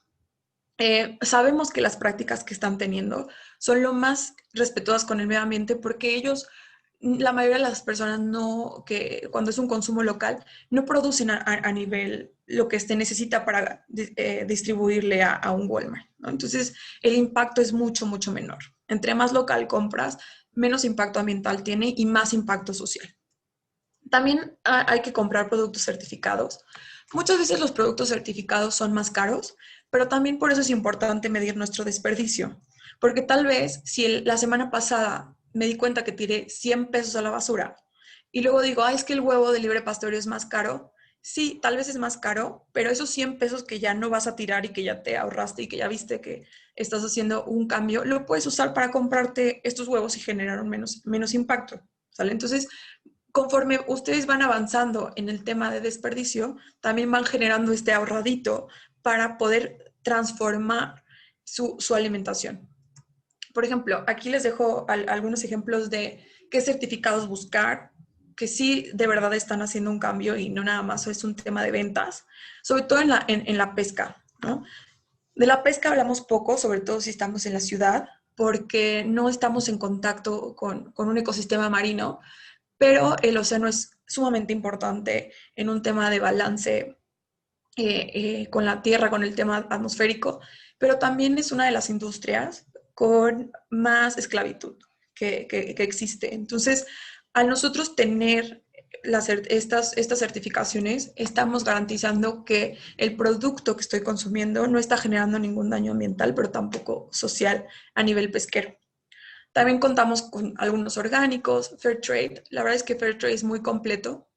sabemos que las prácticas que están teniendo son lo más respetuosas con el medio ambiente porque ellos, la mayoría de las personas que cuando es un consumo local, no producen a nivel lo que se necesita para distribuirle a un Walmart, ¿no? Entonces, el impacto es mucho, mucho menor. Entre más local compras, menos impacto ambiental tiene y más impacto social. También hay que comprar productos certificados. Muchas veces los productos certificados son más caros, pero también por eso es importante medir nuestro desperdicio. Porque tal vez si la semana pasada me di cuenta que tiré 100 pesos a la basura y luego digo, es que el huevo de libre pastoreo es más caro. Sí, tal vez es más caro, pero esos 100 pesos que ya no vas a tirar y que ya te ahorraste y que ya viste que estás haciendo un cambio, lo puedes usar para comprarte estos huevos y generar un menos impacto. ¿Sale? Entonces, conforme ustedes van avanzando en el tema de desperdicio, también van generando este ahorradito para poder transformar su alimentación. Por ejemplo, aquí les dejo algunos ejemplos de qué certificados buscar, que sí de verdad están haciendo un cambio y no nada más es un tema de ventas, sobre todo en la pesca, ¿no? De la pesca hablamos poco, sobre todo si estamos en la ciudad, porque no estamos en contacto con un ecosistema marino, pero el océano es sumamente importante en un tema de balance con la Tierra, con el tema atmosférico, pero también es una de las industrias con más esclavitud que existe. Entonces, al nosotros tener estas certificaciones, estamos garantizando que el producto que estoy consumiendo no está generando ningún daño ambiental, pero tampoco social a nivel pesquero. También contamos con algunos orgánicos, Fair Trade. La verdad es que Fair Trade es muy completo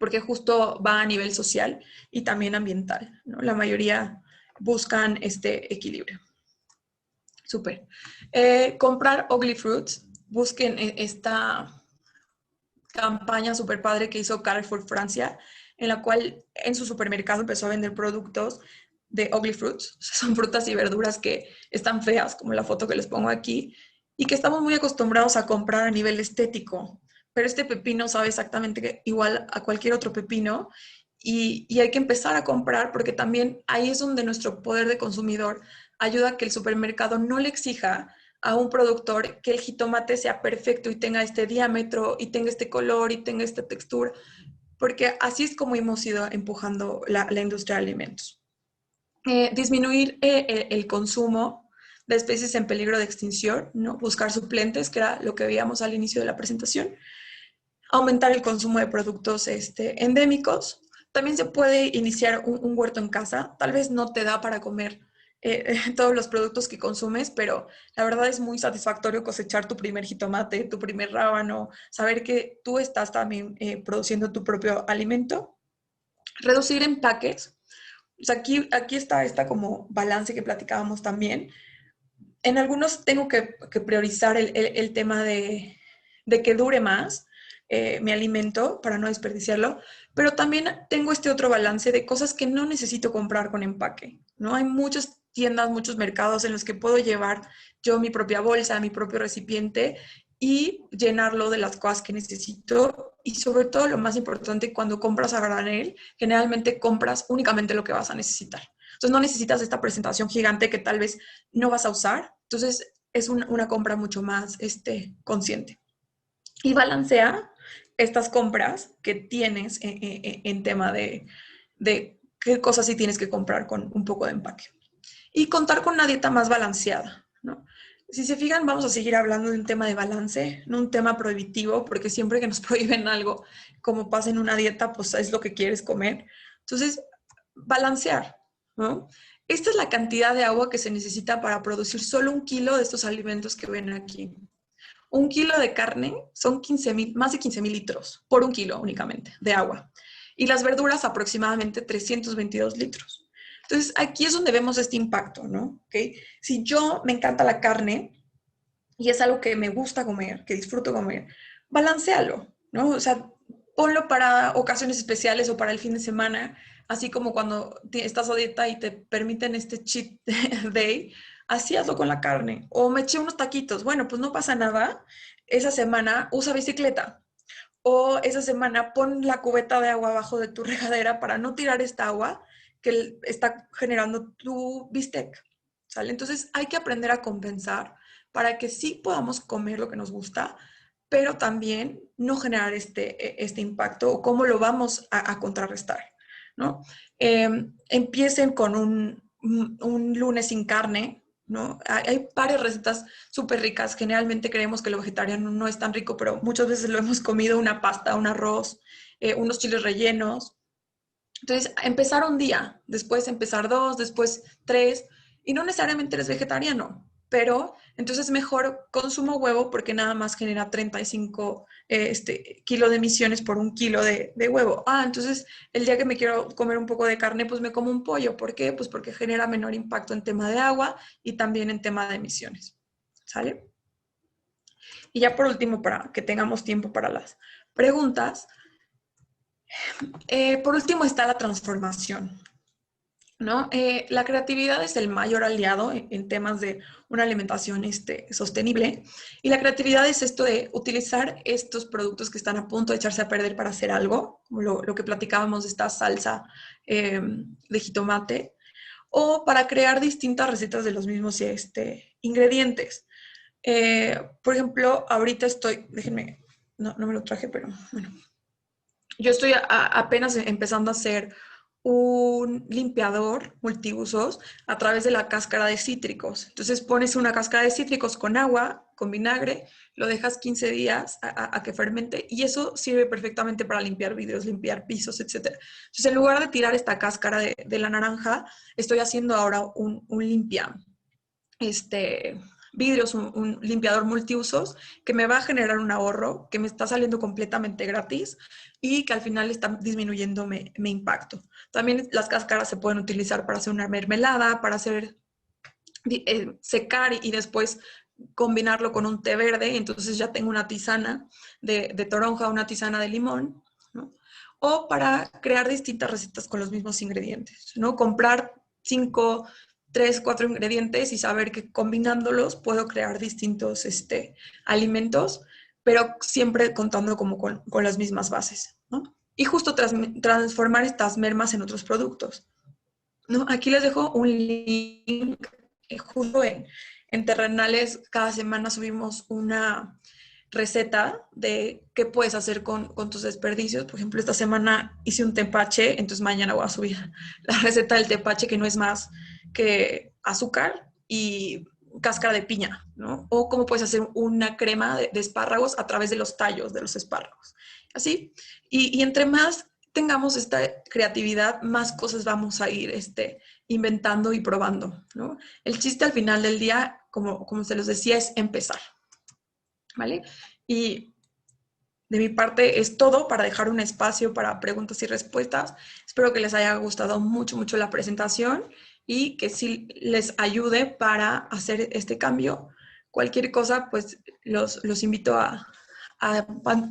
porque justo va a nivel social y también ambiental, ¿no? La mayoría buscan este equilibrio. Súper. Comprar Ugly Fruits. Busquen esta campaña súper padre que hizo Carrefour Francia, en la cual en su supermercado empezó a vender productos de ugly fruits. Son frutas y verduras que están feas, como la foto que les pongo aquí, y que estamos muy acostumbrados a comprar a nivel estético. Pero este pepino sabe exactamente igual a cualquier otro pepino y hay que empezar a comprar porque también ahí es donde nuestro poder de consumidor ayuda a que el supermercado no le exija a un productor que el jitomate sea perfecto y tenga este diámetro y tenga este color y tenga esta textura, porque así es como hemos ido empujando la industria de alimentos. Disminuir el consumo de especies en peligro de extinción, ¿no? Buscar suplentes, que era lo que veíamos al inicio de la presentación. Aumentar el consumo de productos endémicos. También se puede iniciar un huerto en casa. Tal vez no te da para comer todos los productos que consumes, pero la verdad es muy satisfactorio cosechar tu primer jitomate, tu primer rábano, saber que tú estás también produciendo tu propio alimento. Reducir empaques. O sea, aquí está esta como balance que platicábamos también. En algunos tengo que priorizar el tema de que dure más mi alimento para no desperdiciarlo, pero también tengo este otro balance de cosas que no necesito comprar con empaque, ¿no? Hay muchas tiendas, muchos mercados en los que puedo llevar yo mi propia bolsa, mi propio recipiente y llenarlo de las cosas que necesito. Y sobre todo, lo más importante, cuando compras a granel, generalmente compras únicamente lo que vas a necesitar. Entonces no necesitas esta presentación gigante que tal vez no vas a usar. Entonces es una compra mucho más consciente. Y balancea estas compras que tienes en tema de qué cosas sí tienes que comprar con un poco de empaque. Y contar con una dieta más balanceada, ¿no? Si se fijan, vamos a seguir hablando de un tema de balance, no un tema prohibitivo, porque siempre que nos prohíben algo, como pasa en una dieta, pues es lo que quieres comer. Entonces, balancear, ¿no? Esta es la cantidad de agua que se necesita para producir solo 1 kilo de estos alimentos que ven aquí. 1 kilo de carne son más de 15,000 litros por 1 kilo únicamente de agua. Y las verduras aproximadamente 322 litros. Entonces, aquí es donde vemos este impacto, ¿no? ¿Okay? Si yo me encanta la carne y es algo que me gusta comer, que disfruto comer, balancealo, ¿no? O sea, ponlo para ocasiones especiales o para el fin de semana, así como cuando estás a dieta y te permiten este cheat day, así hazlo con la carne. O me eché unos taquitos, bueno, pues no pasa nada. Esa semana usa bicicleta. O esa semana pon la cubeta de agua abajo de tu regadera para no tirar esta agua que está generando tu bistec, ¿sale? Entonces hay que aprender a compensar para que sí podamos comer lo que nos gusta, pero también no generar este impacto o cómo lo vamos a contrarrestar, ¿no? Empiecen con un lunes sin carne, ¿no? Hay varias recetas súper ricas. Generalmente creemos que lo vegetariano no es tan rico, pero muchas veces lo hemos comido, una pasta, un arroz, unos chiles rellenos. Entonces, empezar un día, después empezar 2, después 3, y no necesariamente eres vegetariano, pero entonces mejor consumo huevo porque nada más genera 35 kilo de emisiones por 1 kilo de huevo. Entonces el día que me quiero comer un poco de carne, pues me como un pollo. ¿Por qué? Pues porque genera menor impacto en tema de agua y también en tema de emisiones. ¿Sale? Y ya por último, para que tengamos tiempo para las preguntas, por último está la transformación, ¿no? La creatividad es el mayor aliado en temas de una alimentación sostenible, y la creatividad es esto de utilizar estos productos que están a punto de echarse a perder para hacer algo, como lo que platicábamos de esta salsa de jitomate, o para crear distintas recetas de los mismos ingredientes. Por ejemplo, ahorita déjenme, no me lo traje, pero bueno, yo estoy apenas empezando a hacer un limpiador multiusos a través de la cáscara de cítricos. Entonces pones una cáscara de cítricos con agua, con vinagre, lo dejas 15 días a que fermente, y eso sirve perfectamente para limpiar vidrios, limpiar pisos, etc. Entonces, en lugar de tirar esta cáscara de la naranja, estoy haciendo ahora un limpia vidrios, un limpiador multiusos que me va a generar un ahorro, que me está saliendo completamente gratis y que al final está disminuyendo mi impacto. También las cáscaras se pueden utilizar para hacer una mermelada, para hacer secar y después combinarlo con un té verde, entonces ya tengo una tisana de toronja, una tisana de limón, ¿no? O para crear distintas recetas con los mismos ingredientes, ¿no? Comprar 5, 3, 4 ingredientes y saber que combinándolos puedo crear distintos alimentos, pero siempre contando como con las mismas bases, ¿no? Y justo transformar estas mermas en otros productos, ¿no? Aquí les dejo un link justo en Terrenales. Cada semana subimos una receta de qué puedes hacer con tus desperdicios. Por ejemplo, esta semana hice un tepache, entonces mañana voy a subir la receta del tepache, que no es más que azúcar y cáscara de piña, ¿no? O cómo puedes hacer una crema de espárragos a través de los tallos de los espárragos. Así, y entre más tengamos esta creatividad, más cosas vamos a ir inventando y probando, ¿no? El chiste al final del día, como se los decía, es empezar, ¿vale? Y de mi parte es todo, para dejar un espacio para preguntas y respuestas. Espero que les haya gustado mucho, mucho la presentación y que sí les ayude para hacer este cambio. Cualquier cosa, pues los invito a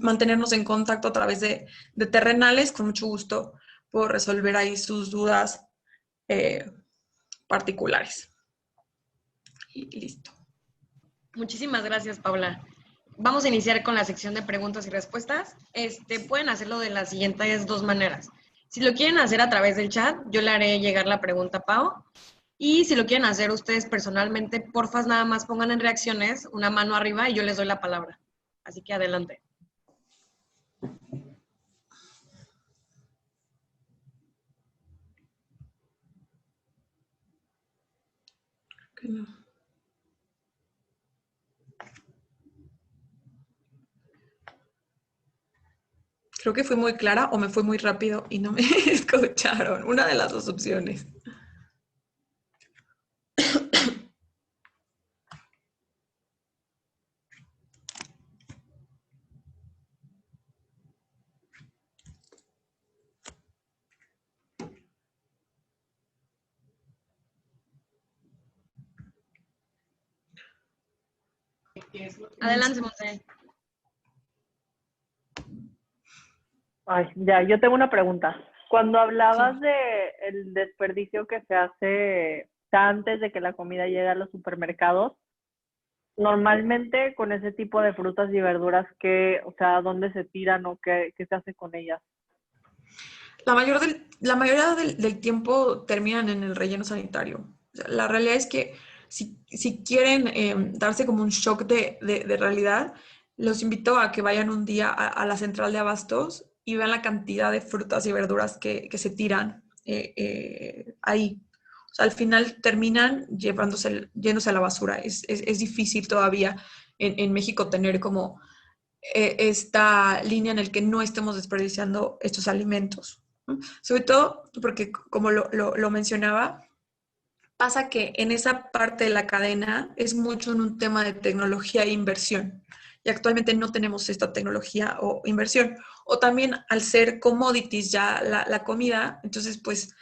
mantenernos en contacto a través de terrenales. Con mucho gusto puedo resolver ahí sus dudas particulares. Y listo. Muchísimas gracias, Paula. Vamos a iniciar con la sección de preguntas y respuestas. Pueden hacerlo de las siguientes dos maneras. Si lo quieren hacer a través del chat, yo le haré llegar la pregunta a Pau. Y si lo quieren hacer ustedes personalmente, porfa, nada más pongan en reacciones una mano arriba y yo les doy la palabra. Así que adelante. Creo que fui muy clara o me fue muy rápido y no me escucharon. Una de las dos opciones. Adelante, Monse. Ay, ya, yo tengo una pregunta. Cuando hablabas de el desperdicio que se hace antes de que la comida llegue a los supermercados, normalmente con ese tipo de frutas y verduras, o sea, ¿dónde se tiran o qué se hace con ellas? La mayoría del tiempo terminan en el relleno sanitario. O sea, la realidad es que si quieren darse como un shock de realidad, los invito a que vayan un día a la central de abastos y vean la cantidad de frutas y verduras que se tiran ahí. O sea, al final terminan yéndose a la basura. Es difícil todavía en México tener como esta línea en el que no estemos desperdiciando estos alimentos, ¿no? Sobre todo porque, como lo mencionaba, pasa que en esa parte de la cadena es mucho en un tema de tecnología e inversión. Y actualmente no tenemos esta tecnología o inversión. O también al ser commodities ya la comida, entonces pues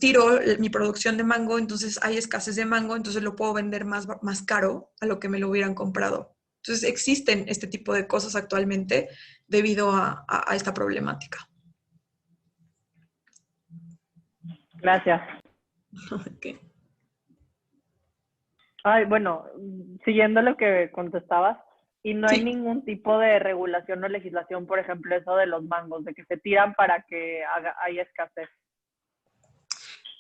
tiro mi producción de mango, entonces hay escasez de mango, entonces lo puedo vender más caro a lo que me lo hubieran comprado. Entonces existen este tipo de cosas actualmente debido a esta problemática. Gracias. Okay. Ay, bueno, siguiendo lo que contestabas, y no hay Sí. ningún tipo de regulación o legislación, por ejemplo, eso de los mangos, de que se tiran para que haya escasez.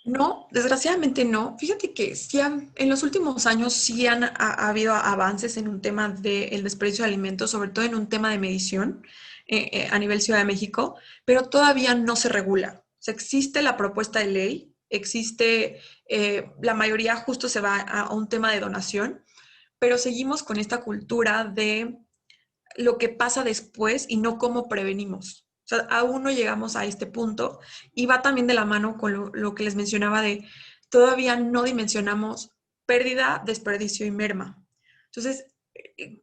No, desgraciadamente no. Fíjate que en los últimos años sí ha habido avances en un tema del desperdicio de alimentos, sobre todo en un tema de medición a nivel Ciudad de México, pero todavía no se regula. O sea, existe la propuesta de ley, existe, la mayoría justo se va a un tema de donación, pero seguimos con esta cultura de lo que pasa después y no cómo prevenimos. O sea, aún no llegamos a este punto y va también de la mano con lo que les mencionaba de todavía no dimensionamos pérdida, desperdicio y merma. Entonces,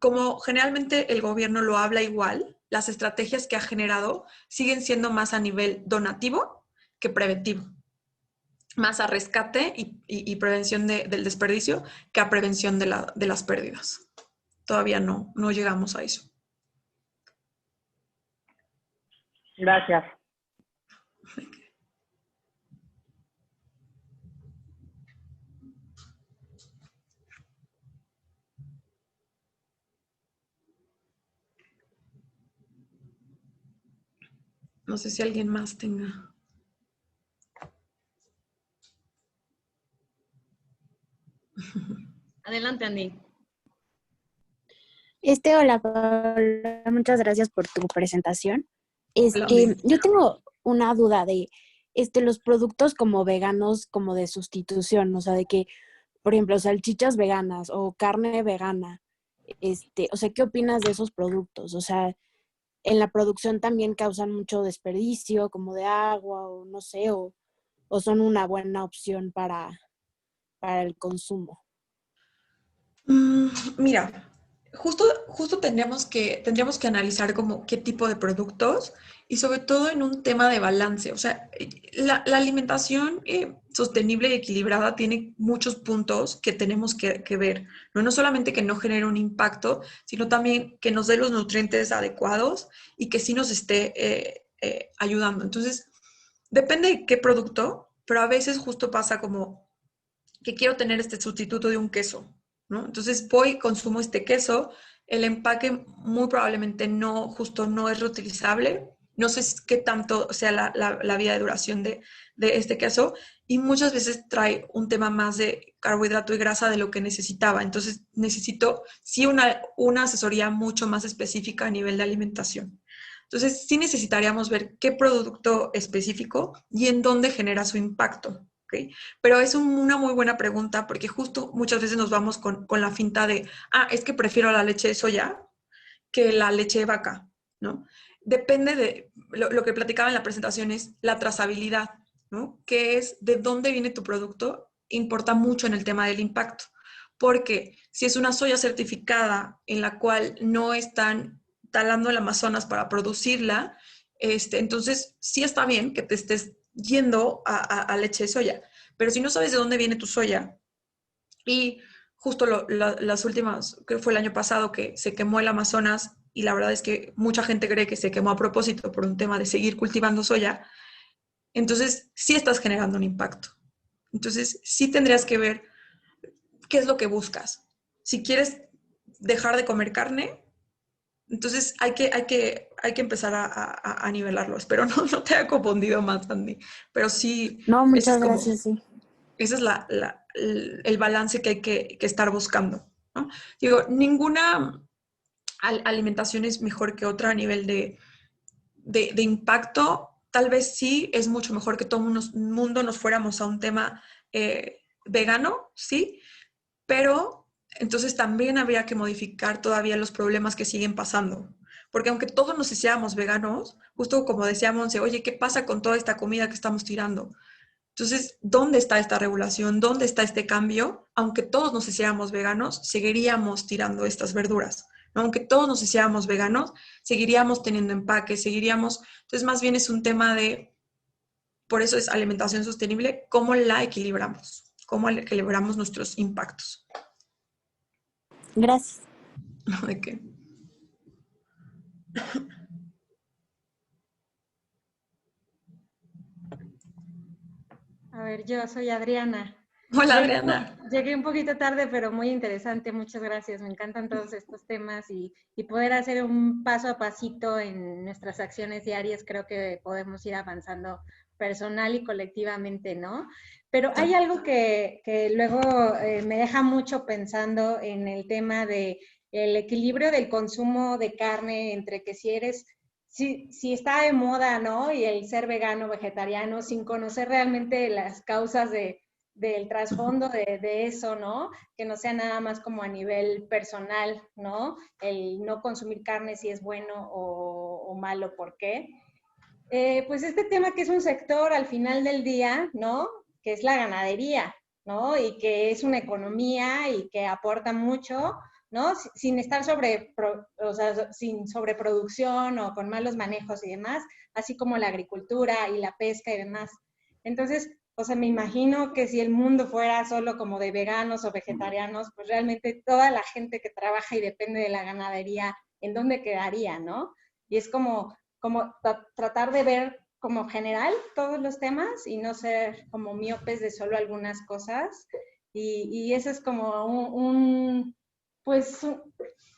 como generalmente el gobierno lo habla igual, las estrategias que ha generado siguen siendo más a nivel donativo que preventivo. Más a rescate y prevención del desperdicio que a prevención de las pérdidas. Todavía no llegamos a eso. Gracias. No sé si alguien más tenga. Adelante, Andy. Hola, Paula, muchas gracias por tu presentación. Hola, Andy. Yo tengo una duda de los productos como veganos, como de sustitución, o sea, de que, por ejemplo, salchichas veganas o carne vegana, o sea, ¿qué opinas de esos productos? O sea, en la producción también causan mucho desperdicio, como de agua, o no sé, o son una buena opción para el consumo. Mira, justo tendríamos que analizar como qué tipo de productos y sobre todo en un tema de balance. O sea, la alimentación sostenible y equilibrada tiene muchos puntos que tenemos que ver, ¿no? No solamente que no genere un impacto, sino también que nos dé los nutrientes adecuados y que sí nos esté ayudando. Entonces, depende de qué producto, pero a veces justo pasa como que quiero tener este sustituto de un queso, ¿no? Entonces voy, consumo este queso, el empaque muy probablemente no, justo no es reutilizable, no sé qué tanto sea la vida de duración de este queso y muchas veces trae un tema más de carbohidrato y grasa de lo que necesitaba. Entonces necesito sí una asesoría mucho más específica a nivel de alimentación. Entonces sí necesitaríamos ver qué producto específico y en dónde genera su impacto. ¿Okay? Pero es una muy buena pregunta porque justo muchas veces nos vamos con la finta de, es que prefiero la leche de soya que la leche de vaca, ¿no? Depende de, lo que platicaba en la presentación es la trazabilidad, ¿no? Que es de dónde viene tu producto, importa mucho en el tema del impacto. Porque si es una soya certificada en la cual no están talando el Amazonas para producirla, entonces sí está bien que te estés yendo a leche de soya. Pero si no sabes de dónde viene tu soya y justo las últimas, que fue el año pasado que se quemó el Amazonas y la verdad es que mucha gente cree que se quemó a propósito por un tema de seguir cultivando soya, entonces sí estás generando un impacto. Entonces sí tendrías que ver qué es lo que buscas. Si quieres dejar de comer carne, entonces hay que empezar a nivelarlo. Espero no te haya confundido más, Andy. Pero sí, No, ese es muchas como, gracias, sí. ese es el balance que hay que estar buscando, ¿no? Digo, ninguna alimentación es mejor que otra a nivel de impacto. Tal vez sí es mucho mejor que todo el mundo nos fuéramos a un tema vegano, sí, pero entonces también habría que modificar todavía los problemas que siguen pasando. Porque aunque todos nos hiciéramos veganos, justo como decía Monse, oye, ¿qué pasa con toda esta comida que estamos tirando? Entonces, ¿dónde está esta regulación? ¿Dónde está este cambio? Aunque todos nos hiciéramos veganos, seguiríamos tirando estas verduras, ¿no? Aunque todos nos hiciéramos veganos, seguiríamos teniendo empaques, seguiríamos... Entonces, más bien es un tema de, por eso es alimentación sostenible, cómo la equilibramos, cómo equilibramos nuestros impactos. Gracias. ¿De qué? A ver, yo soy Adriana. Hola, Llegué, Adriana. llegué un poquito tarde, pero muy interesante. Muchas gracias. Me encantan todos estos temas y poder hacer un paso a pasito en nuestras acciones diarias. Creo que podemos ir avanzando personal y colectivamente, ¿no? Pero hay algo que luego me deja mucho pensando en el tema de el equilibrio del consumo de carne entre que si está de moda, ¿no? Y el ser vegano, vegetariano, sin conocer realmente las causas del trasfondo de eso, ¿no? Que no sea nada más como a nivel personal, ¿no? El no consumir carne si es bueno o malo, ¿por qué? Pues este tema que es un sector al final del día, ¿no? Que es la ganadería, ¿no? Y que es una economía y que aporta mucho, ¿no? Sin estar o sea, sin sobreproducción o con malos manejos y demás, así como la agricultura y la pesca y demás. Entonces, o sea, me imagino que si el mundo fuera solo como de veganos o vegetarianos, pues realmente toda la gente que trabaja y depende de la ganadería, ¿en dónde quedaría, no? Y es como tratar de ver como general todos los temas y no ser como miopes de solo algunas cosas. Y eso es como pues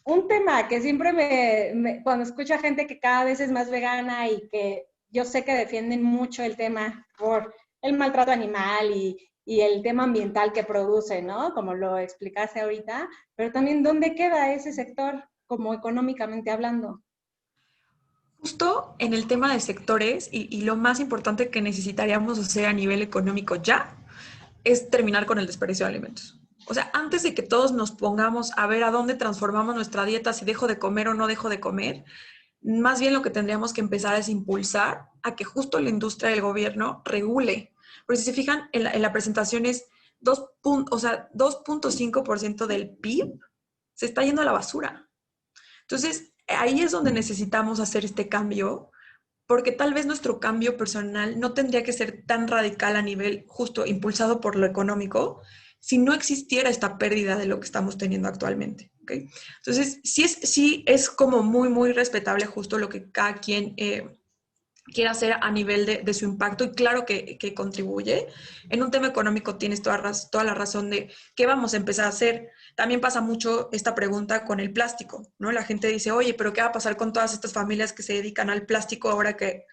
un tema que siempre cuando escucho a gente que cada vez es más vegana y que yo sé que defienden mucho el tema por el maltrato animal y el tema ambiental que produce, ¿no? Como lo explicaste ahorita, pero también dónde queda ese sector como económicamente hablando. Justo en el tema de sectores y lo más importante que necesitaríamos hacer a nivel económico ya es terminar con el desperdicio de alimentos. O sea, antes de que todos nos pongamos a ver a dónde transformamos nuestra dieta, si dejo de comer o no dejo de comer, más bien lo que tendríamos que empezar es impulsar a que justo la industria del gobierno regule. Porque si se fijan, en la presentación es 2.5% del PIB se está yendo a la basura. Entonces, ahí es donde necesitamos hacer este cambio, porque tal vez nuestro cambio personal no tendría que ser tan radical a nivel justo impulsado por lo económico si no existiera esta pérdida de lo que estamos teniendo actualmente. ¿Okay? Entonces, sí es como muy, muy respetable justo lo que cada quien quiera hacer a nivel de su impacto, y claro que contribuye. En un tema económico tienes toda la razón de qué vamos a empezar a hacer. También pasa mucho esta pregunta con el plástico, ¿no? La gente dice, oye, pero ¿qué va a pasar con todas estas familias que se dedican al plástico ahora que...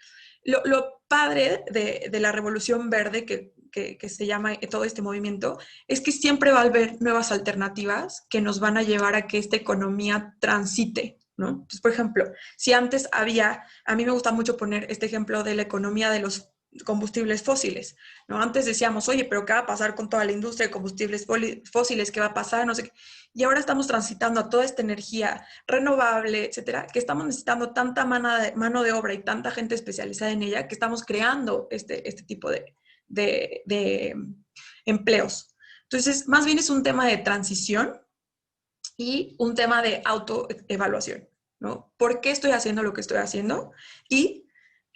Lo padre de la revolución verde que se llama todo este movimiento es que siempre va a haber nuevas alternativas que nos van a llevar a que esta economía transite, ¿no? Entonces, por ejemplo, si antes había, a mí me gusta mucho poner este ejemplo de la economía de los combustibles fósiles, ¿no? Antes decíamos, oye, pero ¿qué va a pasar con toda la industria de combustibles fósiles? ¿Qué va a pasar? No sé qué. Y ahora estamos transitando a toda esta energía renovable, etcétera, que estamos necesitando tanta mano de obra y tanta gente especializada en ella que estamos creando este tipo de empleos. Entonces, más bien es un tema de transición y un tema de autoevaluación, ¿no? ¿Por qué estoy haciendo lo que estoy haciendo? Y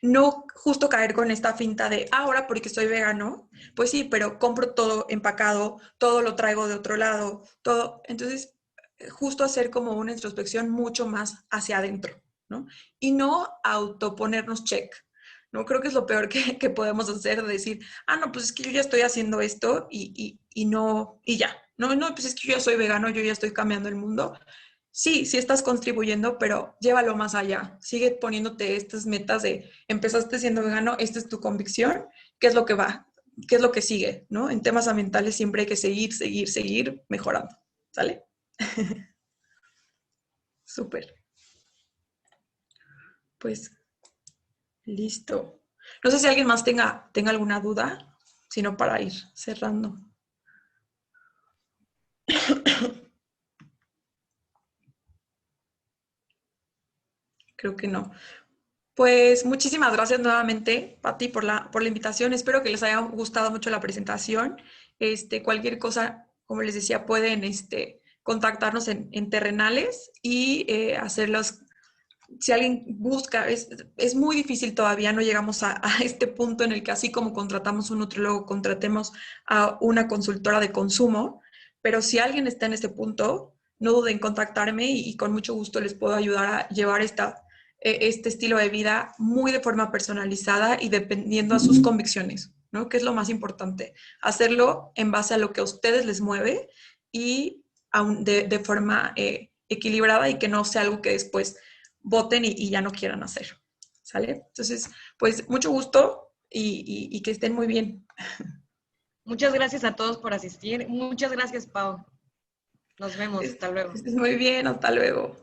no justo caer con esta finta de, ahora porque soy vegano, pues sí, pero compro todo empacado, todo lo traigo de otro lado, todo. Entonces, justo hacer como una introspección mucho más hacia adentro, ¿no? Y no autoponernos check, ¿no? Creo que es lo peor que podemos hacer, decir, no, pues es que yo ya estoy haciendo esto y no, y ya. No, pues es que yo ya soy vegano, yo ya estoy cambiando el mundo. Sí estás contribuyendo, pero llévalo más allá. Sigue poniéndote estas metas de empezaste siendo vegano, esta es tu convicción, ¿qué es lo que va? ¿Qué es lo que sigue? ¿No? En temas ambientales siempre hay que seguir mejorando. ¿Sale? Súper. Pues listo. No sé si alguien más tenga alguna duda, sino para ir cerrando. Creo que no. Pues muchísimas gracias nuevamente, Pati, por la invitación. Espero que les haya gustado mucho la presentación. Cualquier cosa, como les decía, pueden contactarnos en Terrenales y hacerlos. Si alguien busca, es muy difícil todavía, no llegamos a este punto en el que así como contratamos un nutriólogo, contratemos a una consultora de consumo, pero si alguien está en este punto, no duden en contactarme y con mucho gusto les puedo ayudar a llevar este estilo de vida muy de forma personalizada y dependiendo a sus convicciones, ¿no? Que es lo más importante, hacerlo en base a lo que a ustedes les mueve y de forma equilibrada y que no sea algo que después voten y ya no quieran hacer, ¿sale? Entonces, pues mucho gusto y que estén muy bien. Muchas gracias a todos por asistir. Muchas gracias, Pau. Nos vemos. Hasta luego. Estés muy bien, hasta luego.